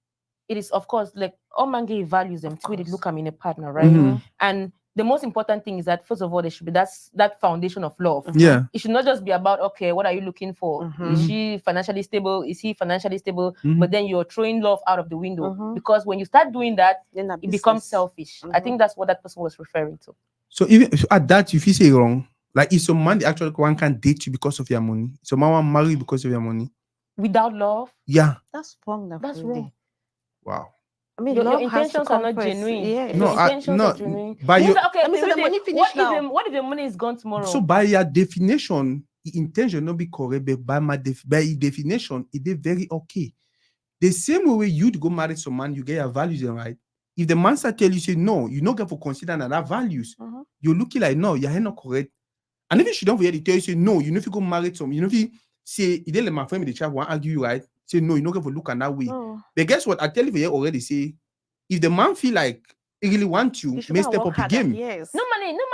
it is of course like all man values them to really look at in a partner, right? And the most important thing is that first of all, there should be that foundation of love. Yeah. It should not just be about, okay, what are you looking for? Is she financially stable? Is he financially stable? But then you're throwing love out of the window. Because when you start doing that, it becomes selfish. I think that's what that person was referring to. So even at that, if you say wrong, like if some man the actual one can date you because of your money, some man want marry because of your money. Without love? Yeah. That's wrong. That's wrong. Wow. I mean, your intentions are not genuine. Yeah. Your intentions are genuine. By your, the money finish now. What if the money is gone tomorrow? So by your definition, the intention not be correct, but by your definition, it is very okay. The same way you'd go marry some man, you get your values right. If the man start tell you say no, you not get for consider that values. You're looking like no, you're not correct. And if you don't forget to tell you say no, you know if you go marry some, you know if you say it didn't let my friend with the child want argue you right. Say no, you're not going to look at that way. But guess what? I tell you already. Say if the man feel like he really want you may step up the game. Yes. No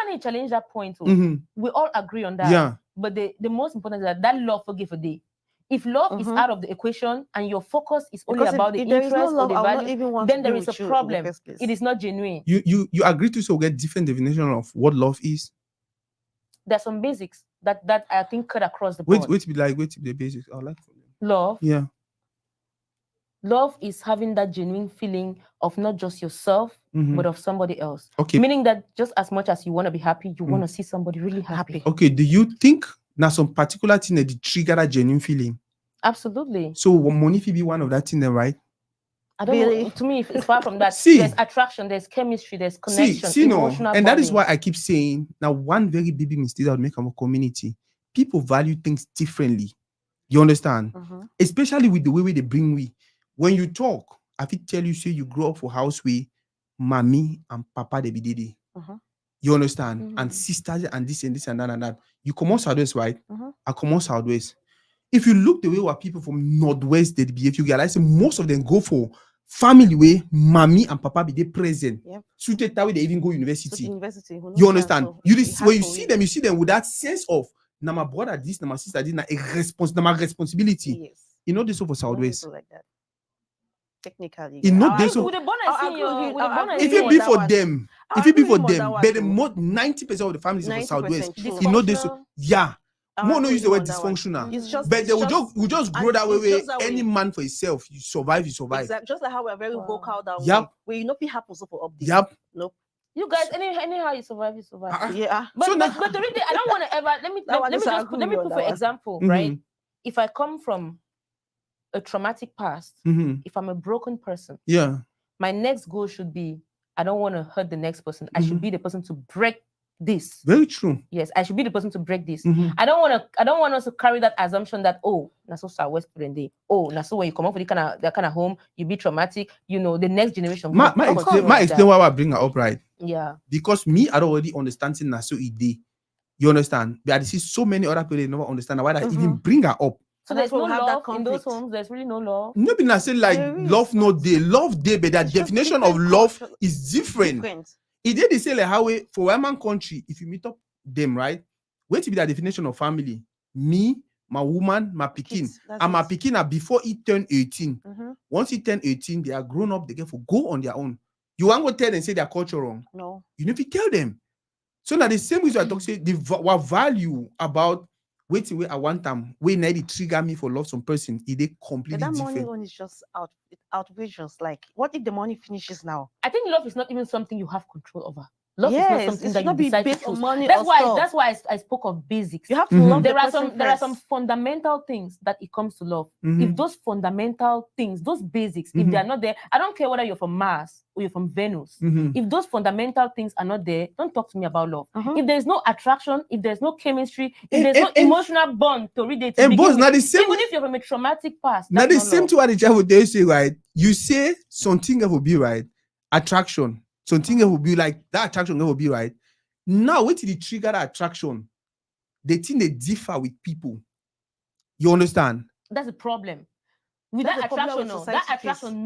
money challenge that point. We all agree on that. Yeah. But the most important is that love forgive a day. If love is out of the equation and your focus is only about the interest or the value, then there is a problem. It is not genuine. You agree to so get different definition of what love is. There's some basics that I think cut across the board. Wait to be the basics. I like for them. love. Yeah. Love is having that genuine feeling of not just yourself, but of somebody else. Okay. Meaning that just as much as you want to be happy, you want to see somebody really happy. Okay. Do you think now some particular thing that trigger that genuine feeling? Absolutely. So money will be one of that thing, then, right? I don't know. To me, it's far from that. See, there's attraction, there's chemistry, there's connection, emotional and bonding. that is why I keep saying now one very big mistake that would make our community. People value things differently. You understand? Especially with the way they bring we. When you talk, I fit tell you, say you grow up for house way, mommy and papa they be did. You understand? And sisters and this and this and that and that. You come out southwest, right? I come out southwest. If you look the way what people from northwest they behave, you realize most of them go for family way, mommy and papa be they present. Suited that way they even go university. You understand? When you see them with that sense of now my brother this, now my sister this, now my responsibility. Yes. You know this for southwest. Like that. Technically, you know this. If it be for them, but the more 90% of the families of southwest, you know this. Yeah. More no use the word dysfunctional. But they will just grow that way. Any man for himself, you survive. Exactly. Just like how we're very vocal that way. Where you know people happen for up this. Yep. Nope. You guys, anyhow you survive. Yeah. But Toridey, I don't want to ever. Let me put for example, right? If I come from a traumatic past, if I'm a broken person, my next goal should be I don't want to hurt the next person. I should be the person to break this. Very true. Yes, I should be the person to break this. I don't want us to carry that assumption that that's so Southwest day. That's so when you come up with that kind of home, you be traumatic. You know, the next generation. My explain why I bring her up, right? Yeah. Because me, I don't already understand Naso Ide. You understand? But I see so many other people they never understand why I even bring her up. So there's no love in those homes. There's really no love. Nobody not say like love no day, love day, but that definition of love is different. It did they say like how for one man country, if you meet up them, right? Wait to be that definition of family. Me, my woman, my pikin. And my pikin are before he turn 18. Once he turn 18, they are grown up, they get for go on their own. You want to tell them say their culture wrong. No. You need to tell them. So now the same reason I talk say what value about waiting where I want them, where need to trigger me for love some person, it is completely that different. money one is just outrageous. Like, what if the money finishes now? I think love is not even something you have control over. Love is not something that you decide to choose. Money that's why I spoke of basics. You have to love there are some fundamental things that it comes to love. If those fundamental things, those basics, if they are not there, I don't care whether you're from Mars or you're from Venus. If those fundamental things are not there, don't talk to me about love. If there's no attraction, if there's no chemistry, if there's no emotional bond to read it, and both not the same. Even if you're from a traumatic past, not the same to what the child would say, right? You say something that will be right, attraction. Something that will be like that attraction that will be right. Now, wait till the trigger that attraction. They think they differ with people. You understand? That's the problem. With that attraction,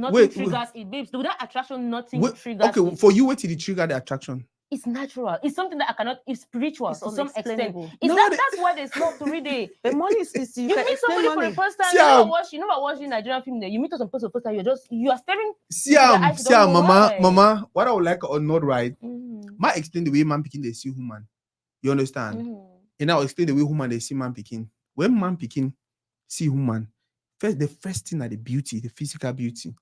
nothing triggers it, babes. With that attraction, nothing triggers it. Okay, for you, wait till the trigger the attraction. It's natural. It's something that I cannot. It's spiritual to some extent. That's why there's love to read it. The money is you meet somebody for the first time. You never watch Nigerian film. There, you meet some person for the first time. You are staring. Mama. What I would like or not right. Might explain the way man picking they see woman. You understand? And I'll explain the way woman they see man picking. When man picking see woman, the first thing are the beauty, the physical beauty.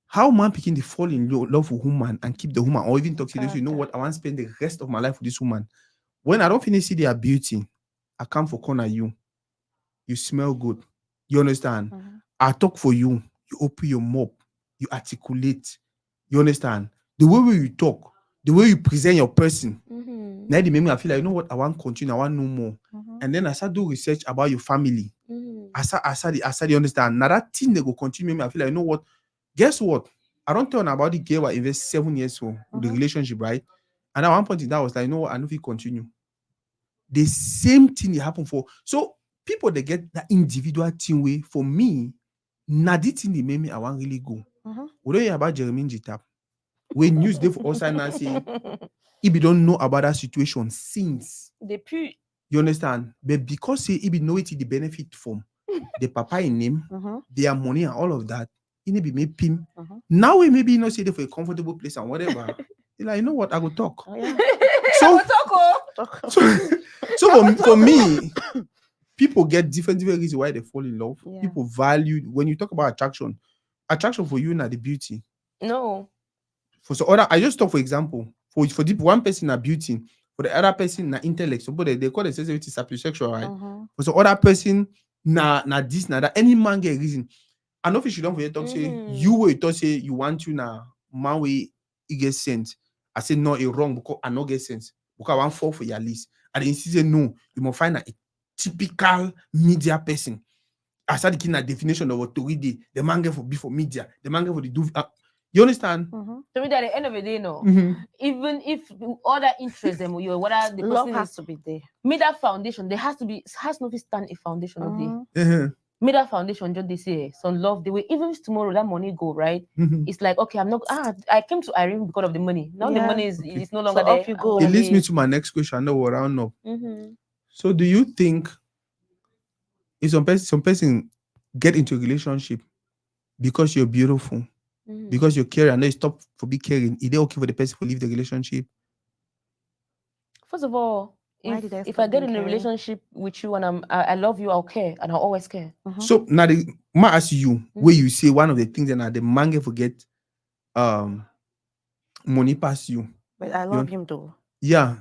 How man picking they fall in love with woman and keep the woman, or even talk to this, you know what? I want to spend the rest of my life with this woman. When I don't finish see their beauty, I come for corner you. You smell good. You understand? I talk for you. You open your mouth. You articulate. You understand? The way you talk, the way you present your person. Now they make me feel like, you know what? I want to continue. I want to know more. And then I start do research about your family. I start understand. Now that thing they go continue. Me, I feel like, you know what? Guess what? I don't tell about the girl I invest 7 years for with the relationship, right? And at one point in that was like, you know what? I know if you continue. The same thing happened for. So people they get that individual thing way. For me, now the thing they made me I want really go. We don't hear about Jeremy Jitap. When news day for us and say if you don't know about that situation since depuis. You understand? But because if you know it the benefit from the papa in name, their money and all of that. He be made pim. Now we maybe not say there for a comfortable place and whatever. You're like, you know what? I will talk. So for me, people get different reasons why they fall in love. Yeah. People value when you talk about attraction for you not the beauty. No. For so other, I just talk for example, for the one person na beauty, for the other person na intellect. So they call the sensitivity sapiosexual, right? For so other person na this na that. Any man get a reason. I know if you don't forget talk say you will talk say you want to na man way it get sense. I say no, it's wrong because I not get sense. Because I want fall for your list. And then he say no, you must find a typical media person. I started getting a definition of what Toridey, the man get for be for media, the man get for the do. You understand? To me, at the end of the day, no. Mhm. Even if other interests them, you whether the Love person has is to be there. made that foundation, there has to be has no stand a foundation of the Uh-huh. made that foundation just this year. Some love the way even if tomorrow that money go right, Mhm. it's like okay, I'm not I came to Irene because of the money. Now the Yeah. money is Okay. it's no So longer there. off you go. It leads me to my next question. I know we'll round up. So do you think if some person get into a relationship because you're beautiful, because you're caring, and they stop for be caring, is it okay for the person to leave the relationship? First of all, Why if did I if stop I get being in a caring? relationship with you and I love you, I'll care and I'll always care. So now the ma ask you where you say one of the things that the man get forget money pass you. But I love him though. Yeah.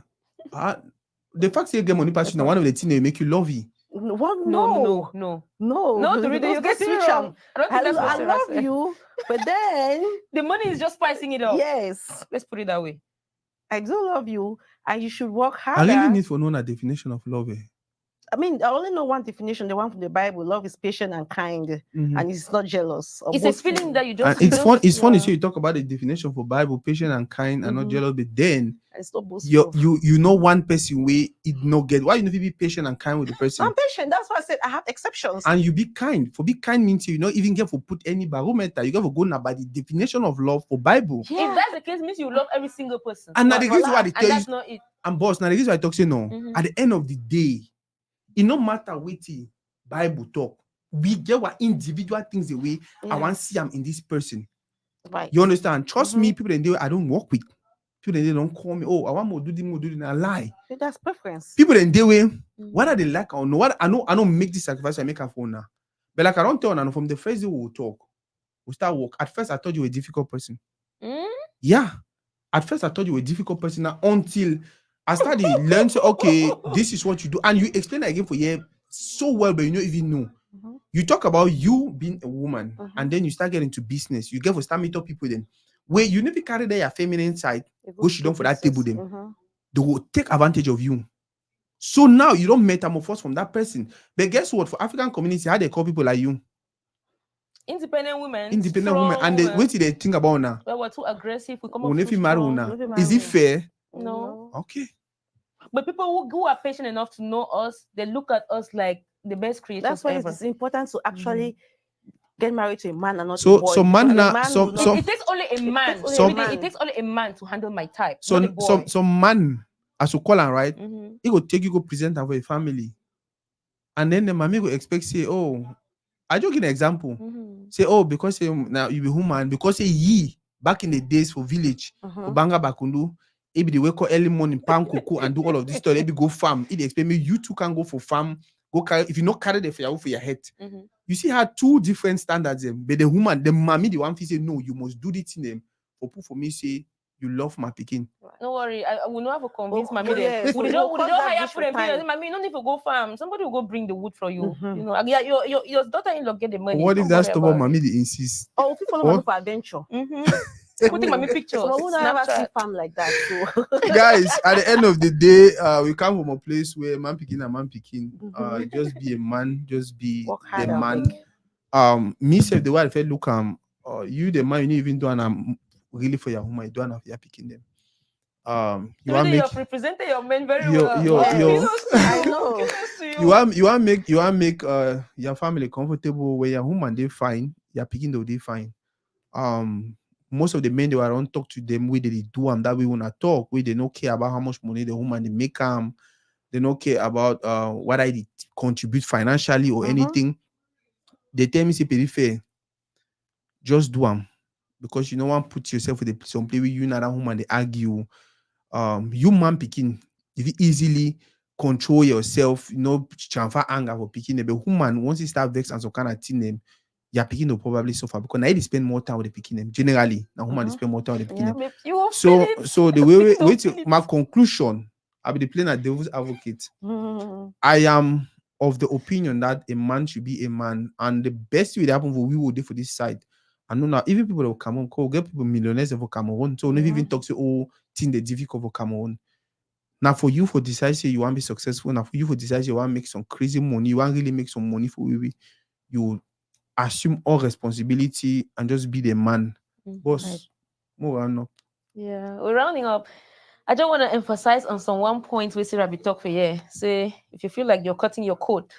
The fact say you get money pass you now one of the things that make you love you. What? No. No, Today because you get get me switch wrong. am. I don't I, think I that's love you, but then The money is just spicing it up. yes, Let's put it that way. I do love you, and you should work I harder. really need to know a definition of love. I mean, I only know one definition, the one from the Bible. Love is patient and kind, and it's not jealous. Or It's a boastful. feeling that you And just it's fun. It's funny. yeah. So you talk about the definition for Bible, patient and kind, and not jealous. But then It's not boastful. you know one person way it no get. Why you know be patient and kind with the person? I'm patient. That's why I said I have exceptions. And you be kind. For be kind means you not even get for put any barometer. You get for go now by the definition of love for Bible. Yeah. If that's the case, means you love every single person. And now the reason why they And tell you, that's not it. and boss, now the reason why I talk say no. At the end of the day, it no matter what the Bible talk, we get what individual things the way I want to see them in this person. Right. You understand? Trust me, people that I don't work with. People that they don't call me. Oh, I want more do this. I lie. That's preference. People that they way, whether they like or no, what I don't make this sacrifice I make a phone now. But like I don't tell now from the first day we will talk, we start work. At first I thought you were a difficult person. Yeah. At first I thought you were a difficult person now until I started learn say, okay, this is what you do. And you explain again for you so well, but you don't even know. You talk about you being a woman, and then you start getting into business. You get for start meet up people then. Where you never carry their feminine side, go sit down for that table then. They will take advantage of you. So now you don't metamorphose from that person. But guess what? For African community, how they call people like you? Independent women. Independent women. And they, what do they think about now? Well, we're too aggressive. We come up When if too you marry strong. now, is it fair? No. Okay. But people who are patient enough to know us, they look at us like the best creators That's why ever. it's important to actually get married to a man and not So- a boy. so man because na- a man so- will so- not- It takes only a man. takes only a man. It takes only a man to handle my type. So not a boy. some man, as you call him, right? Mhm. He go take you go present her for a family. And then the mommy go expect say, oh, I just give an example. Say, oh, because now you be human, because say ye back in the days for village, for Banga Bakundu, it be the wake up early morning, pan cocoa, and do all of this stuff. It be go farm. It expect me, you two can go for farm, go carry if you not carry the fire for your head. You see how two different standards but the woman, the mommy, the one say, no, you must do this in them. For me say you love my picking. Don't worry, I will not have to convince Oh, mommy. yes, We we don't will cross that hire bridge for with them. time. Mommy, you don't need to go farm. Somebody will go bring the wood for you. You know, yeah, your daughter-in-law get the money. What if Don't that worry stubborn about mommy they insist? Oh, people Or- want for adventure. Putting mommy pictures. So who never see Snapchat. farm like that? So Guys, at the end of the day, we come from a place where man picking and man picking. Just be a man, just be work the hard. man. Me say the way I felt look you the man you need even do and really for your woman, you don't have your picking them. You want Today make you've represented your men very Yo- well. yo- Wow, yo. kudos to you. I know. Kudos to you want make your family comfortable where your woman they fine, your picking though they fine. Most of the men they were around talk to them where they do and that we wanna talk, where they don't care about how much money the woman they make they don't care about what I contribute financially or anything. They tell me say fair, just do them because you don't want to put yourself in some place where you and that woman they argue. You man picking if you easily control yourself, transfer anger for picking them. But woman, once you start vex and some kind of thing them, your picking will probably suffer because now they spend more time with the picking them. Generally, now woman they spend more time with the picking them. Maybe you won't So feel it. so the way wait to my conclusion, I'll be playing a devil's advocate. I am of the opinion that a man should be a man, and the best way that happen for we will do for this side. I know now, even people that will come on, call get people millionaires for Cameroon. So not even talk to thing the difficult for Cameroon. Now for you for decide say you want to be successful, now for you for decide you want to make some crazy money, you want really make some money for we, you assume all responsibility and just be the man. Boss, more on up. Yeah, we're rounding up. I just want to emphasize on some one point we see Rabbi talk for here. Say if you feel like you're cutting your coat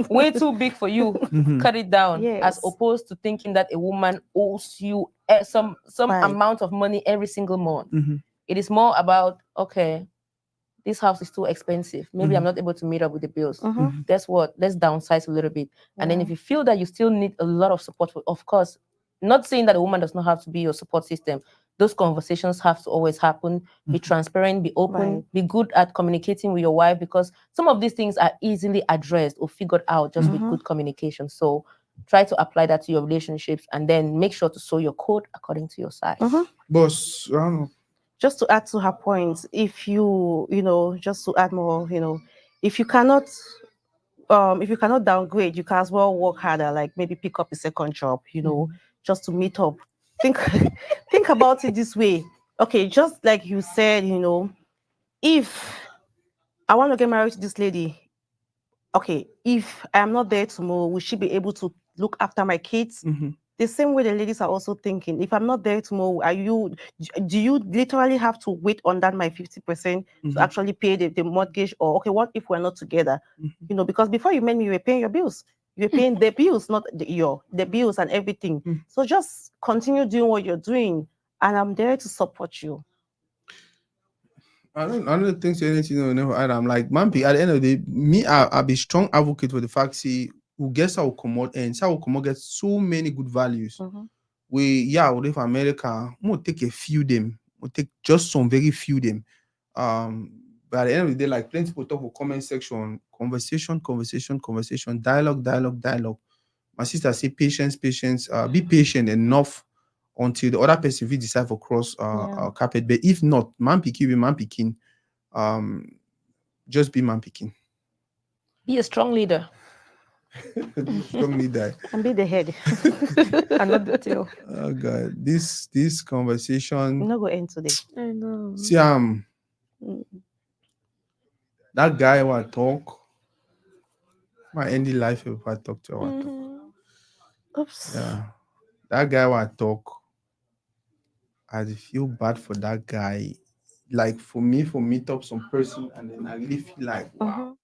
way too big for you, cut it down. Yes. As opposed to thinking that a woman owes you some Right. amount of money every single month. It is more about, okay, this house is too expensive. Maybe I'm not able to meet up with the bills. Guess what? Let's downsize a little bit. And then if you feel that you still need a lot of support, of course, not saying that a woman does not have to be your support system. Those conversations have to always happen. Be transparent, be open, Right. be good at communicating with your wife, because some of these things are easily addressed or figured out just with good communication. So try to apply that to your relationships and then make sure to sew your coat according to your size. Boss, round up. Just to add to her point, if you just to add more, if you cannot downgrade, you can as well work harder, like maybe pick up a second job, just to meet up. Think think about it this way. Okay, just like you said, if I want to get married to this lady, okay, if I'm not there tomorrow, will she be able to look after my kids? The same way the ladies are also thinking, if I'm not there tomorrow, do you literally have to wait on that my 50% to actually pay the mortgage? Or okay, what if we're not together? Because before you met me, you were paying your bills. You were paying the bills, not the bills and everything. So just continue doing what you're doing, and I'm there to support you. I don't think so anything never add. I'm like, man, at the end of the day, me, I'll be strong advocate for the fact, see, who gets our commode and how commode gets so many good values. We live America, we'll take a few them, we'll take just some very few them. But at the end of the day, like plenty people talk for comment section, conversation, dialogue. My sister say patience, be patient enough until the other person will decide for cross carpet. But if not, man picking, just be man picking. Be a strong leader. Strong leader. And be the head. And not the tail. Oh God, this conversation. No go end today. I know. See, that guy who I talk, my ending life if I talk to talk. Oops. Yeah, that guy who I talk, I feel bad for that guy. Like for me to meet up some person and then I really feel like wow.